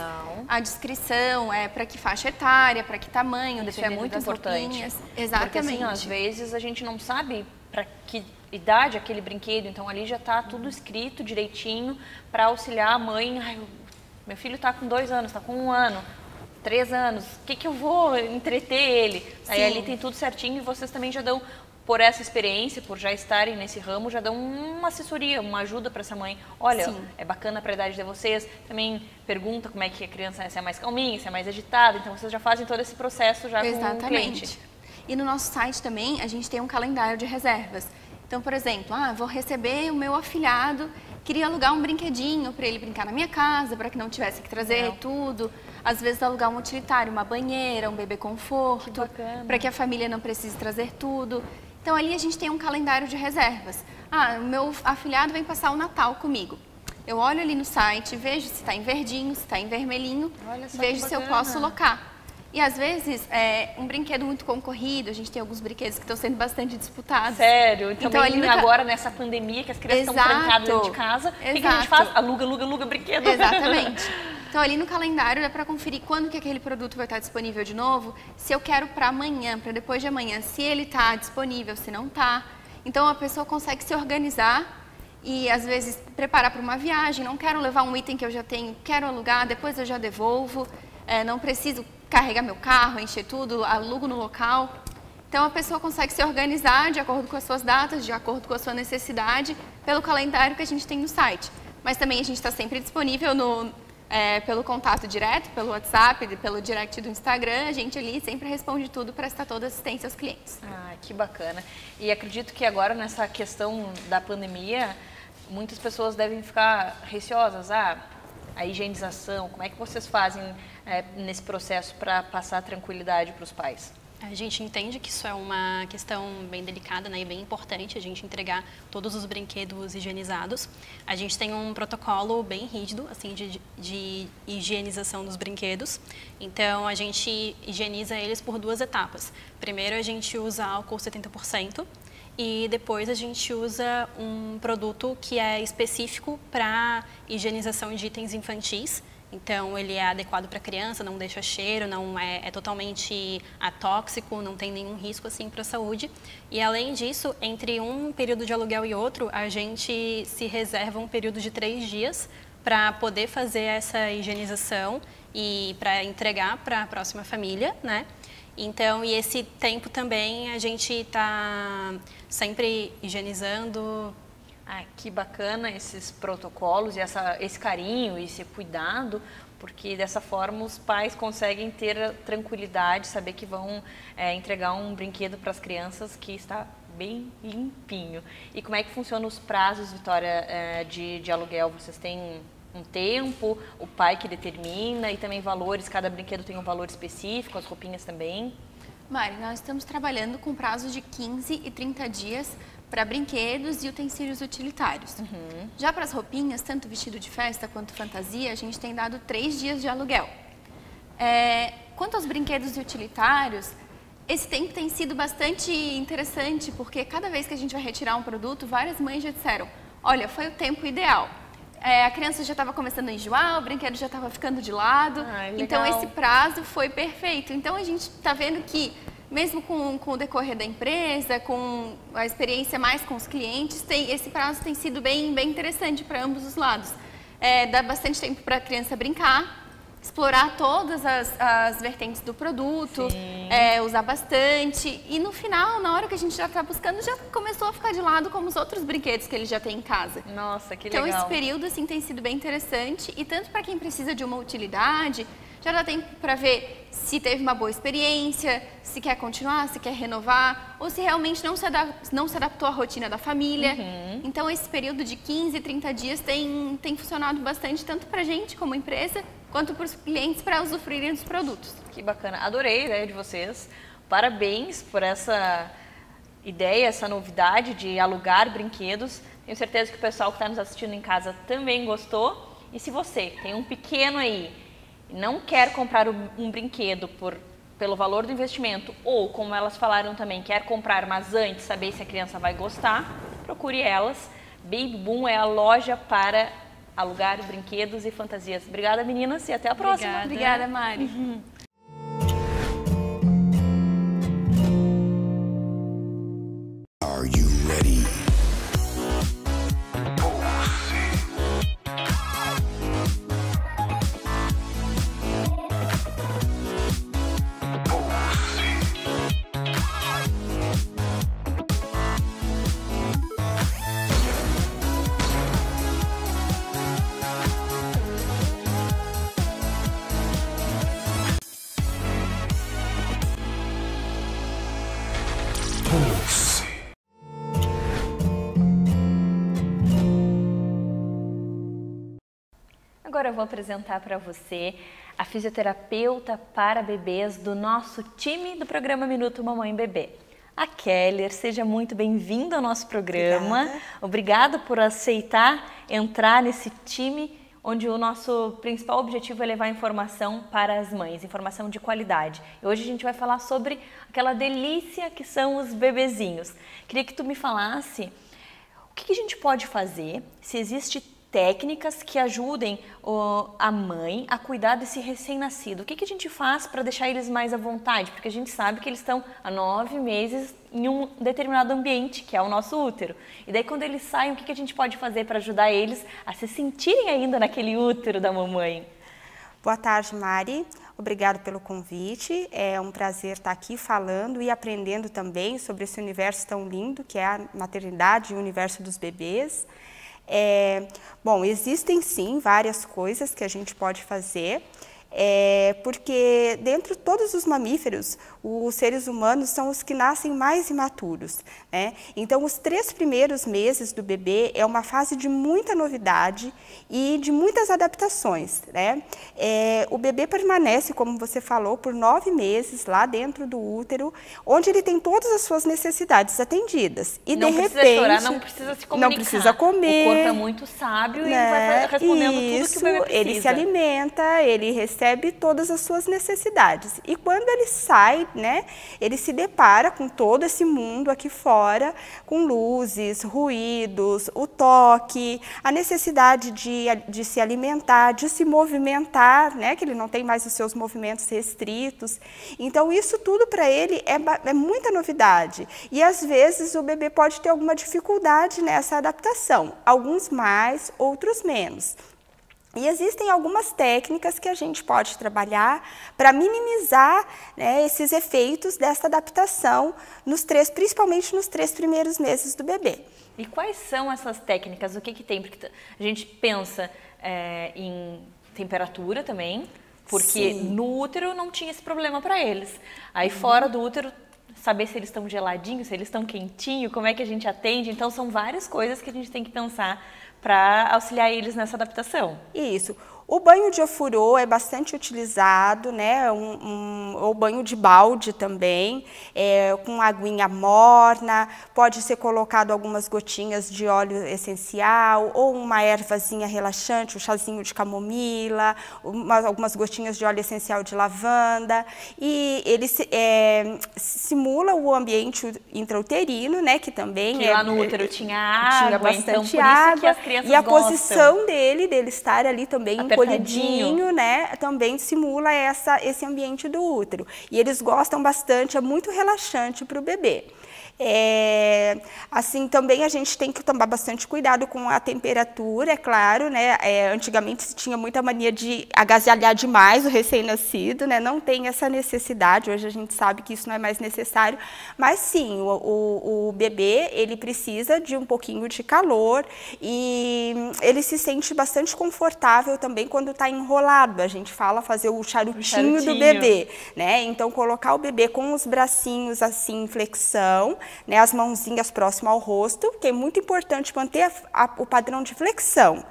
a descrição, para que faixa etária, para que tamanho, isso é muito importante. Exatamente. Porque assim, às vezes a gente não sabe para que idade aquele brinquedo, então ali já está tudo escrito direitinho para auxiliar a mãe. Meu filho está com 2 anos, está com 1 ano. 3 anos, o que eu vou entreter ele? Aí ali tem tudo certinho e vocês também já dão por essa experiência, por já estarem nesse ramo, já dão uma assessoria, uma ajuda para essa mãe. Olha, Sim. é bacana para a idade de vocês. Também pergunta como é que a criança se é mais calminha, se é mais agitada. Então, vocês já fazem todo esse processo já com o cliente. E no nosso site também, a gente tem um calendário de reservas. Então, por exemplo, vou receber o meu afilhado, queria alugar um brinquedinho para ele brincar na minha casa, para que não tivesse que trazer tudo. Às vezes, alugar um utilitário, uma banheira, um bebê conforto, para que a família não precise trazer tudo. Então, ali a gente tem um calendário de reservas. O meu afilhado vem passar o Natal comigo. Eu olho ali no site, vejo se está em verdinho, se está em vermelhinho, vejo se eu posso locar. E às vezes, um brinquedo muito concorrido, a gente tem alguns brinquedos que estão sendo bastante disputados. Sério? Então ali agora, nessa pandemia, que as crianças estão trancadas dentro de casa, o que a gente faz? Aluga brinquedo. Exatamente. Então ali no calendário dá para conferir quando que aquele produto vai estar disponível de novo, se eu quero para amanhã, para depois de amanhã, se ele está disponível, se não está. Então a pessoa consegue se organizar e às vezes preparar para uma viagem, não quero levar um item que eu já tenho, quero alugar, depois eu já devolvo, não preciso carregar meu carro, encher tudo, alugo no local. Então a pessoa consegue se organizar de acordo com as suas datas, de acordo com a sua necessidade, pelo calendário que a gente tem no site. Mas também a gente está sempre disponível pelo contato direto, pelo WhatsApp, pelo direct do Instagram, a gente ali sempre responde tudo, presta toda a assistência aos clientes. Que bacana. E acredito que agora nessa questão da pandemia, muitas pessoas devem ficar receosas. A higienização, como é que vocês fazem nesse processo para passar tranquilidade para os pais? A gente entende que isso é uma questão bem delicada, né, e bem importante, a gente entregar todos os brinquedos higienizados. A gente tem um protocolo bem rígido, assim, de higienização dos brinquedos. Então, a gente higieniza eles por 2 etapas. Primeiro, a gente usa álcool 70%. E depois a gente usa um produto que é específico para higienização de itens infantis. Então, ele é adequado para criança, não deixa cheiro, não é totalmente atóxico, não tem nenhum risco assim para a saúde. E além disso, entre um período de aluguel e outro, a gente se reserva um período de 3 dias para poder fazer essa higienização e para entregar para a próxima família, né? Então, e esse tempo também a gente está sempre higienizando. Que bacana esses protocolos e esse carinho e esse cuidado, porque dessa forma os pais conseguem ter a tranquilidade, saber que vão entregar um brinquedo para as crianças que está bem limpinho. E como é que funcionam os prazos, Vitória, de aluguel? Vocês têm um tempo, o pai que determina, e também valores, cada brinquedo tem um valor específico, as roupinhas também? Mari, nós estamos trabalhando com prazos de 15 e 30 dias para brinquedos e utensílios utilitários. Já para as roupinhas, tanto vestido de festa quanto fantasia, a gente tem dado 3 dias de aluguel. Quanto aos brinquedos e utilitários, esse tempo tem sido bastante interessante, porque cada vez que a gente vai retirar um produto, várias mães já disseram, olha, foi o tempo ideal. A criança já estava começando a enjoar, o brinquedo já estava ficando de lado, então esse prazo foi perfeito. Então a gente está vendo que, mesmo com o decorrer da empresa, com a experiência mais com os clientes, esse prazo tem sido bem interessante para ambos os lados. Dá bastante tempo para a criança brincar, explorar todas as vertentes do produto, usar bastante. E no final, na hora que a gente já está buscando, já começou a ficar de lado como os outros brinquedos que ele já tem em casa. Nossa, que legal. Então esse período assim, tem sido bem interessante, e tanto para quem precisa de uma utilidade, já dá tempo para ver se teve uma boa experiência, se quer continuar, se quer renovar, ou se realmente não se adaptou à rotina da família. Então esse período de 15, 30 dias tem funcionado bastante, tanto para a gente como empresa, quanto para os clientes para usufruírem dos produtos. Que bacana, adorei a ideia de vocês. Parabéns por essa ideia, essa novidade de alugar brinquedos. Tenho certeza que o pessoal que está nos assistindo em casa também gostou. E se você tem um pequeno aí e não quer comprar um brinquedo pelo valor do investimento, ou, como elas falaram também, quer comprar, mas antes saber se a criança vai gostar, procure elas. Baby Boom é a loja para alugar brinquedos e fantasias. Obrigada, meninas, e até a próxima. Obrigada, Mari. Are you ready? agora eu vou apresentar para você a fisioterapeuta para bebês do nosso time do programa Minuto Mamãe Bebê. A Keller, seja muito bem-vinda ao nosso programa. Obrigada por aceitar entrar nesse time onde o nosso principal objetivo é levar informação para as mães, informação de qualidade. E hoje a gente vai falar sobre aquela delícia que são os bebezinhos. Queria que tu me falasse o que a gente pode fazer, se existe técnicas que ajudem a mãe a cuidar desse recém-nascido. O que a gente faz para deixar eles mais à vontade? Porque a gente sabe que eles estão há 9 meses em um determinado ambiente, que é o nosso útero. E daí quando eles saem, o que a gente pode fazer para ajudar eles a se sentirem ainda naquele útero da mamãe? Boa tarde, Mari. Obrigado pelo convite. É um prazer estar aqui falando e aprendendo também sobre esse universo tão lindo que é a maternidade e o universo dos bebês. Bom, existem sim várias coisas que a gente pode fazer, porque dentro de todos os mamíferos, os seres humanos são os que nascem mais imaturos, né? Então, os 3 primeiros meses do bebê é uma fase de muita novidade e de muitas adaptações, né? O bebê permanece, como você falou, por 9 meses lá dentro do útero, onde ele tem todas as suas necessidades atendidas. E não de precisa repente, chorar, não precisa se comunicar. Não precisa comer. O corpo é muito sábio e ele vai respondendo tudo que o bebê precisa. Ele se alimenta, ele recebe todas as suas necessidades. E quando ele sai, né, ele se depara com todo esse mundo aqui fora, com luzes, ruídos, o toque, a necessidade de se alimentar, de se movimentar, né, que ele não tem mais os seus movimentos restritos. Então, isso tudo para ele é muita novidade. E, às vezes, o bebê pode ter alguma dificuldade nessa adaptação. Alguns mais, outros menos. E existem algumas técnicas que a gente pode trabalhar para minimizar, né, esses efeitos dessa adaptação, principalmente nos 3 primeiros meses do bebê. E quais são essas técnicas? O que tem? Porque a gente pensa em temperatura também, porque no útero não tinha esse problema para eles. Aí fora do útero, saber se eles estão geladinhos, se eles estão quentinhos, como é que a gente atende. Então, são várias coisas que a gente tem que pensar para auxiliar eles nessa adaptação. Isso. O banho de ofurô é bastante utilizado, né? O banho de balde também, com aguinha morna, pode ser colocado algumas gotinhas de óleo essencial ou uma ervazinha relaxante, um chazinho de camomila, algumas gotinhas de óleo essencial de lavanda. E ele simula o ambiente intrauterino, né? Que também que lá no útero tinha água, tinha bastante então, água, por isso que as crianças e a gostam. posição dele estar ali também encolhidinho, né, também simula esse ambiente do útero. E eles gostam bastante, é muito relaxante para o bebê. Assim, também a gente tem que tomar bastante cuidado com a temperatura, é claro, né? Antigamente se tinha muita mania de agasalhar demais o recém-nascido, né? Não tem essa necessidade, hoje a gente sabe que isso não é mais necessário, mas sim, o bebê, ele precisa de um pouquinho de calor e ele se sente bastante confortável também quando está enrolado. A gente fala fazer o charutinho do bebê, né? Então, colocar o bebê com os bracinhos assim em flexão, né, as mãozinhas próximas ao rosto, que é muito importante manter o padrão de flexão,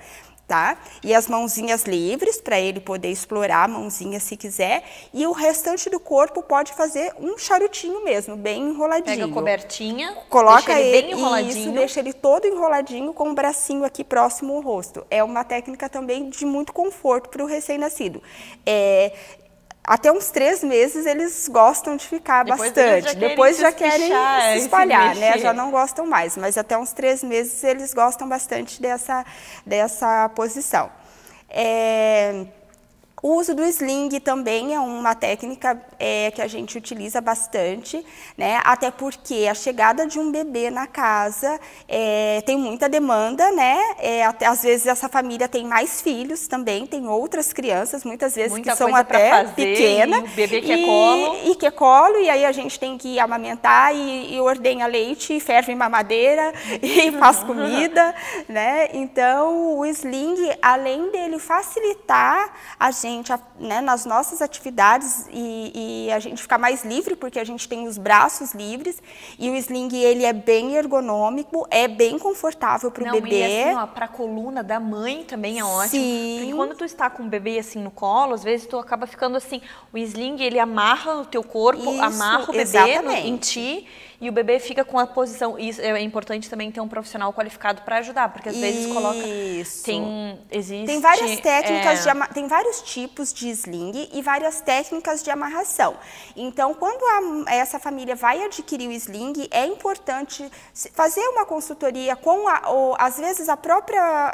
tá? E as mãozinhas livres, para ele poder explorar a mãozinha se quiser, e o restante do corpo pode fazer um charutinho mesmo, bem enroladinho. Pega a cobertinha, coloca deixa ele bem enroladinho. Isso, deixa ele todo enroladinho com o bracinho aqui próximo ao rosto. É uma técnica também de muito conforto para o recém-nascido. Até uns 3 meses eles gostam de ficar bastante. Depois já querem se espalhar, né? Já não gostam mais, mas até uns 3 meses eles gostam bastante dessa posição. O uso do sling também é uma técnica que a gente utiliza bastante, né? Até porque a chegada de um bebê na casa tem muita demanda, né? Às vezes essa família tem mais filhos também, tem outras crianças, muitas vezes que são até pequenas. O bebê quer colo. E quer colo, e aí a gente tem que amamentar e ordenha leite, e ferve mamadeira e faz comida, né? Então o sling, além dele facilitar a gente gente, né, nas nossas atividades e a gente ficar mais livre, porque a gente tem os braços livres, e o sling, ele é bem ergonômico, é bem confortável para o bebê. E assim, ó, para a coluna da mãe também é ótimo. Sim. Porque quando tu está com o bebê assim no colo, às vezes tu acaba ficando assim, o sling, ele amarra o teu corpo, Isso, amarra o bebê em ti, e o bebê fica com a posição. Isso é importante também ter um profissional qualificado para ajudar, porque às vezes coloca... Tem várias técnicas, tem vários tipos de sling e várias técnicas de amarração. Então, quando essa família vai adquirir o sling, é importante fazer uma consultoria com, às vezes, a própria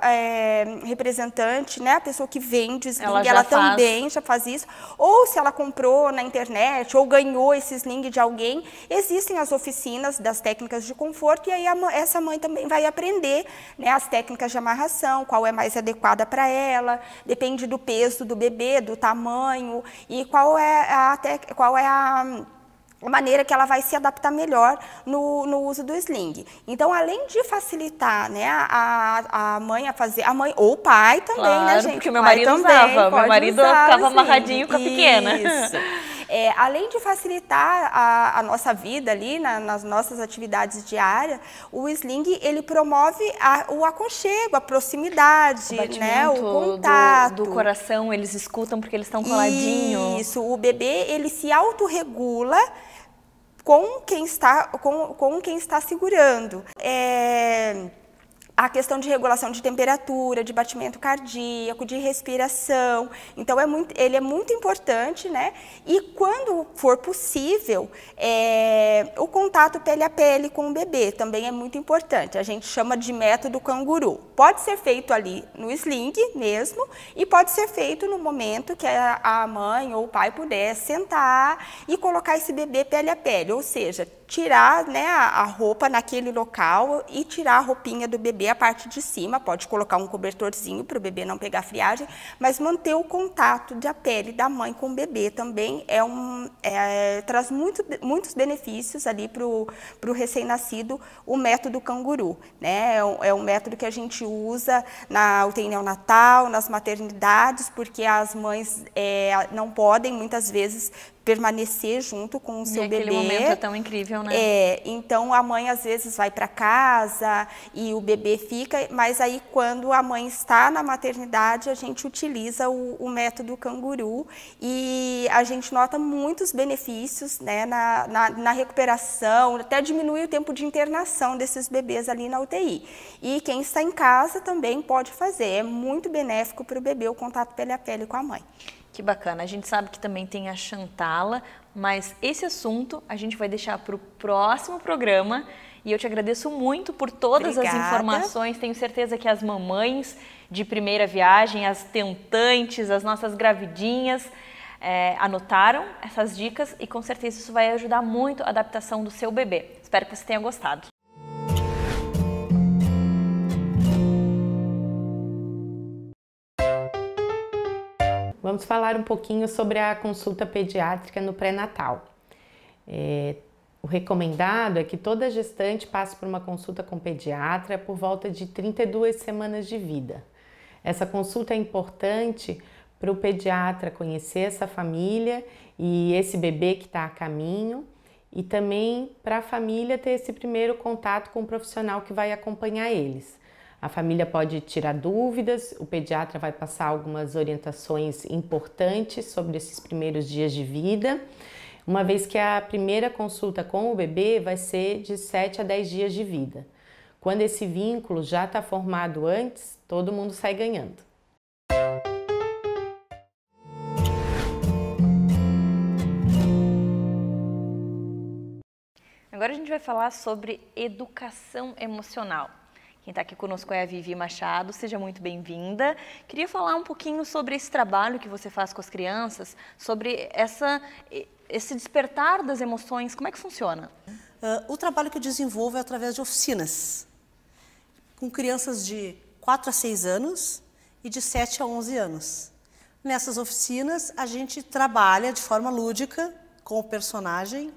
representante, né, a pessoa que vende o sling, ela também já faz isso. Ou se ela comprou na internet, ou ganhou esse sling de alguém, existem as oficinas das técnicas de conforto, e aí essa mãe também vai aprender, né, as técnicas de amarração, qual é mais adequada para ela, depende do peso do bebê, do tamanho, e qual é a maneira que ela vai se adaptar melhor no uso do sling. Então, além de facilitar, né, a mãe a fazer, a mãe ou o pai também, claro, né, gente? Porque o meu marido usava, meu marido ficava amarradinho com a pequena. Isso. Além de facilitar a nossa vida ali, nas nossas atividades diárias, o sling, ele promove o aconchego, a proximidade, né, o contato. Do coração, eles escutam porque eles estão coladinhos. Isso, o bebê, ele se autorregula com quem está segurando. A questão de regulação de temperatura, de batimento cardíaco, de respiração. Então, ele é muito importante, né? E quando for possível, o contato pele a pele com o bebê também é muito importante. A gente chama de método canguru. Pode ser feito ali no sling mesmo, e pode ser feito no momento que a mãe ou o pai puder sentar e colocar esse bebê pele a pele. Ou seja, tirar, né, a roupa naquele local e tirar a roupinha do bebê, a parte de cima. Pode colocar um cobertorzinho para o bebê não pegar friagem, mas manter o contato da pele da mãe com o bebê também traz muitos benefícios ali para o recém-nascido, o método canguru, né? É um método que a gente usa na UTI neonatal, nas maternidades, porque as mães não podem, muitas vezes, permanecer junto com o seu bebê. Aquele momento é tão incrível, né? Então a mãe às vezes vai para casa e o bebê fica, mas aí quando a mãe está na maternidade, a gente utiliza o método canguru, e a gente nota muitos benefícios, né, na recuperação, até diminui o tempo de internação desses bebês ali na UTI. E quem está em casa também pode fazer, é muito benéfico para o bebê o contato pele a pele com a mãe. Que bacana. A gente sabe que também tem a Chantala, mas esse assunto a gente vai deixar para o próximo programa, e eu te agradeço muito por todas as informações. Tenho certeza que as mamães de primeira viagem, as tentantes, as nossas gravidinhas, anotaram essas dicas, e com certeza isso vai ajudar muito a adaptação do seu bebê. Espero que você tenha gostado. Vamos falar um pouquinho sobre a consulta pediátrica no pré-natal. O recomendado é que toda gestante passe por uma consulta com pediatra por volta de 32 semanas de vida. Essa consulta é importante para o pediatra conhecer essa família e esse bebê que está a caminho, e também para a família ter esse primeiro contato com o profissional que vai acompanhar eles. A família pode tirar dúvidas, o pediatra vai passar algumas orientações importantes sobre esses primeiros dias de vida, uma vez que a primeira consulta com o bebê vai ser de 7 a 10 dias de vida. Quando esse vínculo já está formado antes, todo mundo sai ganhando. Agora a gente vai falar sobre educação emocional. Quem está aqui conosco é a Vivi Machado, seja muito bem-vinda. Queria falar um pouquinho sobre esse trabalho que você faz com as crianças, sobre esse despertar das emoções, como é que funciona? O trabalho que eu desenvolvo é através de oficinas, com crianças de 4 a 6 anos e de 7 a 11 anos. Nessas oficinas, a gente trabalha de forma lúdica com o personagem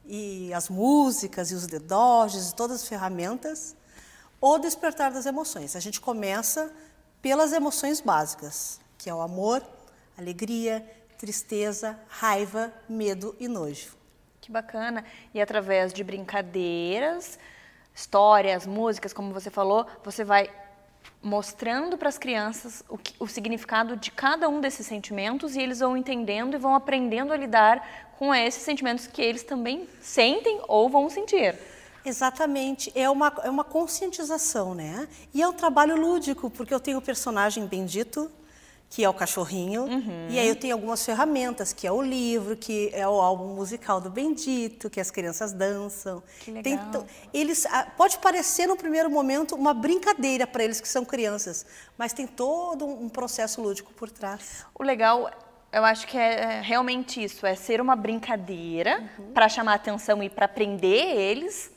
e as músicas e os dedoges e todas as ferramentas, o despertar das emoções. A gente começa pelas emoções básicas, que é o amor, a alegria, tristeza, raiva, medo e nojo. Que bacana. E através de brincadeiras, histórias, músicas, como você falou, você vai mostrando para as crianças o significado de cada um desses sentimentos e eles vão entendendo e vão aprendendo a lidar com esses sentimentos que eles também sentem ou vão sentir. Exatamente, é uma conscientização, né? E é um trabalho lúdico, porque eu tenho o personagem Bendito, que é o cachorrinho, e aí eu tenho algumas ferramentas, que é o livro, que é o álbum musical do Bendito, que as crianças dançam. Que legal. Pode parecer no primeiro momento uma brincadeira para eles que são crianças, mas tem todo um processo lúdico por trás. O legal, eu acho que é realmente isso, é ser uma brincadeira para chamar atenção e para prender eles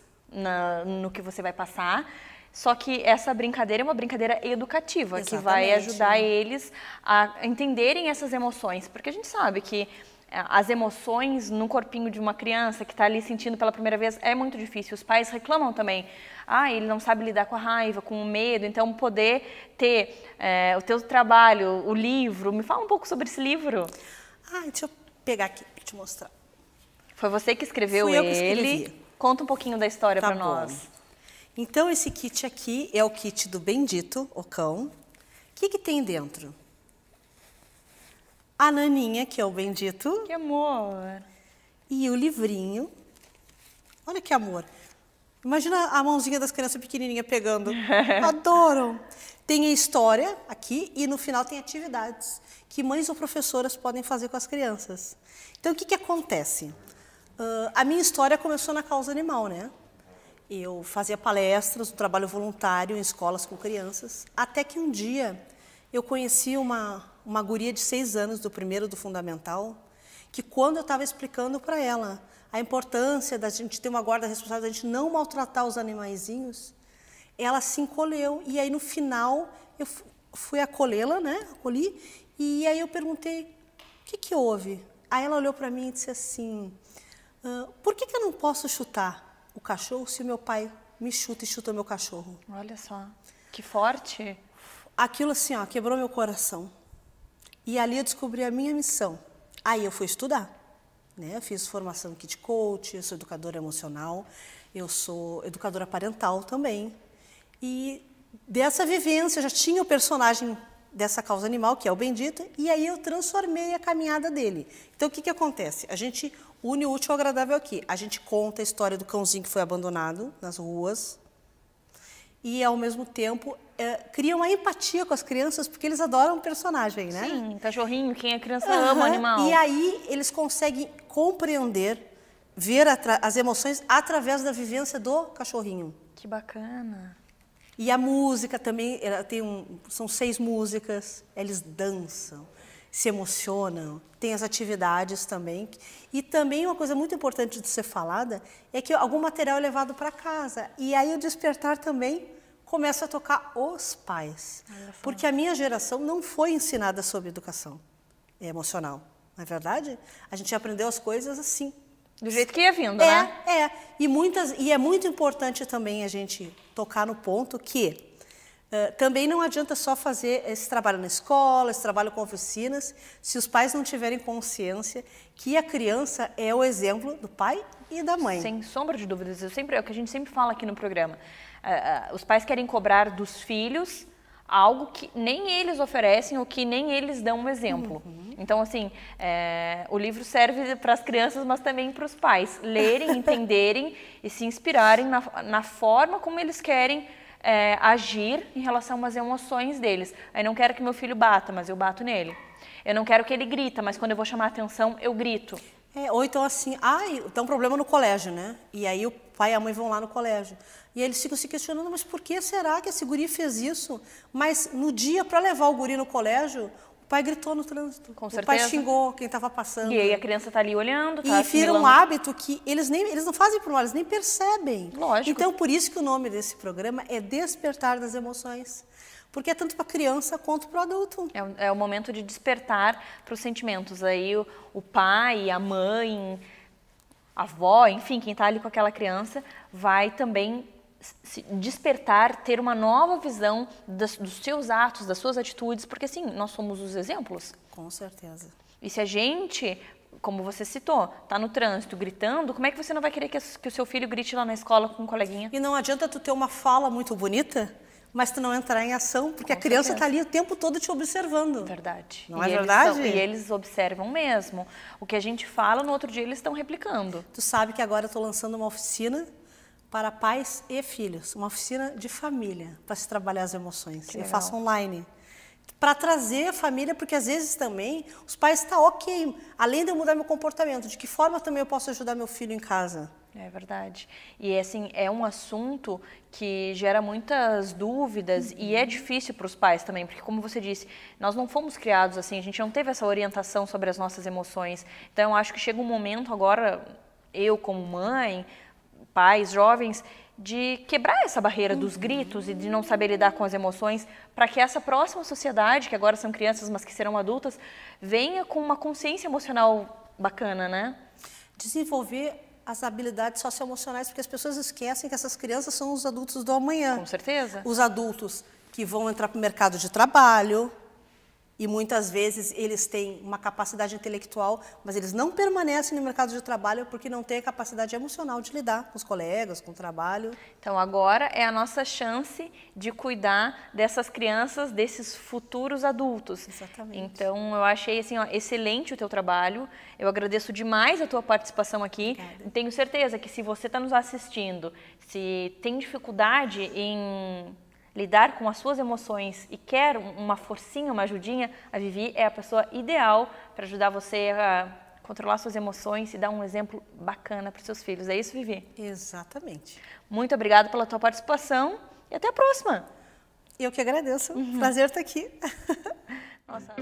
no que você vai passar. Só que essa brincadeira é uma brincadeira educativa, que vai ajudar eles a entenderem essas emoções. Porque a gente sabe que as emoções no corpinho de uma criança que está ali sentindo pela primeira vez é muito difícil. Os pais reclamam também. Ele não sabe lidar com a raiva, com o medo. Então, poder ter o teu trabalho, o livro. Me fala um pouco sobre esse livro. Deixa eu pegar aqui para te mostrar. Foi você que escreveu Fui ele. Eu que escrevi. Conta um pouquinho da história para nós. Então, esse kit aqui é o kit do Bendito, o cão. O que tem dentro? A Naninha, que é o Bendito. Que amor! E o livrinho. Olha que amor. Imagina a mãozinha das crianças pequenininhas pegando. Adoram! Tem a história aqui e no final tem atividades que mães ou professoras podem fazer com as crianças. Então, o que acontece? A minha história começou na causa animal, né? Eu fazia palestras, um trabalho voluntário em escolas com crianças, até que um dia eu conheci uma guria de 6 anos, do primeiro do fundamental, que quando eu estava explicando para ela a importância da gente ter uma guarda responsável, da gente não maltratar os animaizinhos, ela se encolheu. E aí no final eu fui acolhê-la, né? Acolhi, e aí eu perguntei, o que houve? Aí ela olhou para mim e disse assim, por que eu não posso chutar o cachorro se o meu pai me chuta e chuta o meu cachorro? Olha só, que forte. Aquilo assim, quebrou meu coração. E ali eu descobri a minha missão. Aí eu fui estudar, né? Eu fiz formação em Kid Coach, eu sou educadora emocional, eu sou educadora parental também. E dessa vivência, eu já tinha o personagem dessa causa animal, que é o Bendito, e aí eu transformei a caminhada dele. Então, o que acontece? A gente une o útil ao agradável aqui. A gente conta a história do cãozinho que foi abandonado nas ruas e, ao mesmo tempo, cria uma empatia com as crianças, porque eles adoram o personagem, né? Sim, cachorrinho, quem é criança ama o animal. E aí eles conseguem compreender, ver as emoções através da vivência do cachorrinho. Que bacana. E a música também, são 6 músicas, eles dançam, se emocionam, tem as atividades também. E também uma coisa muito importante de ser falada é que algum material é levado para casa. E aí o despertar também começa a tocar os pais. Porque a minha geração não foi ensinada sobre educação emocional, não é verdade? A gente aprendeu as coisas assim. Do jeito que ia vindo, né? E é muito importante também a gente tocar no ponto que também não adianta só fazer esse trabalho na escola, esse trabalho com oficinas, se os pais não tiverem consciência que a criança é o exemplo do pai e da mãe. Sem sombra de dúvidas. É o que a gente sempre fala aqui no programa. Os pais querem cobrar dos filhos algo que nem eles oferecem ou que nem eles dão um exemplo. Então, assim, o livro serve para as crianças, mas também para os pais lerem, entenderem e se inspirarem na forma como eles querem agir em relação às emoções deles. Eu não quero que meu filho bata, mas eu bato nele. Eu não quero que ele grita, mas quando eu vou chamar a atenção, eu grito. Ou então assim, tem um problema no colégio, né? E aí o pai e a mãe vão lá no colégio. E aí eles ficam se questionando, mas por que será que esse guri fez isso? Mas no dia, para levar o guri no colégio, o pai gritou no trânsito. Com certeza. O pai xingou quem estava passando. E aí a criança está ali olhando, e vira um hábito que eles não fazem por mal, eles nem percebem. Lógico. Então, por isso que o nome desse programa é Despertar das Emoções. Porque é tanto para a criança quanto para o adulto. É o momento de despertar para os sentimentos. Aí o pai, a mãe, a avó, enfim, quem está ali com aquela criança, vai também se despertar, ter uma nova visão dos seus atos, das suas atitudes, porque assim, nós somos os exemplos. Com certeza. E se a gente, como você citou, tá no trânsito gritando, como é que você não vai querer que o seu filho grite lá na escola com um coleguinha? E não adianta tu ter uma fala muito bonita, mas tu não entrar em ação, porque a criança está ali o tempo todo te observando. Verdade. Não é verdade? E eles observam mesmo. O que a gente fala, no outro dia eles estão replicando. Tu sabe que agora eu estou lançando uma oficina para pais e filhos, uma oficina de família, para se trabalhar as emoções. Eu faço online. Para trazer a família, porque às vezes também os pais estão ok, além de eu mudar meu comportamento, de que forma também eu posso ajudar meu filho em casa? É verdade. E assim, é um assunto que gera muitas dúvidas e é difícil para os pais também, porque como você disse, nós não fomos criados assim, a gente não teve essa orientação sobre as nossas emoções. Então eu acho que chega um momento agora, eu como mãe, pais, jovens, de quebrar essa barreira dos gritos e de não saber lidar com as emoções, para que essa próxima sociedade, que agora são crianças, mas que serão adultas, venha com uma consciência emocional bacana, né? Desenvolver as habilidades socioemocionais, porque as pessoas esquecem que essas crianças são os adultos do amanhã. Com certeza. Os adultos que vão entrar para o mercado de trabalho, e muitas vezes eles têm uma capacidade intelectual, mas eles não permanecem no mercado de trabalho porque não têm a capacidade emocional de lidar com os colegas, com o trabalho. Então agora é a nossa chance de cuidar dessas crianças, desses futuros adultos. Exatamente. Então eu achei assim, ó, excelente o teu trabalho, eu agradeço demais a tua participação aqui. Obrigada. Tenho certeza que se você está nos assistindo, se tem dificuldade em lidar com as suas emoções e quer uma forcinha, uma ajudinha, a Vivi é a pessoa ideal para ajudar você a controlar suas emoções e dar um exemplo bacana para os seus filhos. É isso, Vivi? Exatamente. Muito obrigada pela tua participação e até a próxima. Eu que agradeço. Prazer estar aqui. Nossa.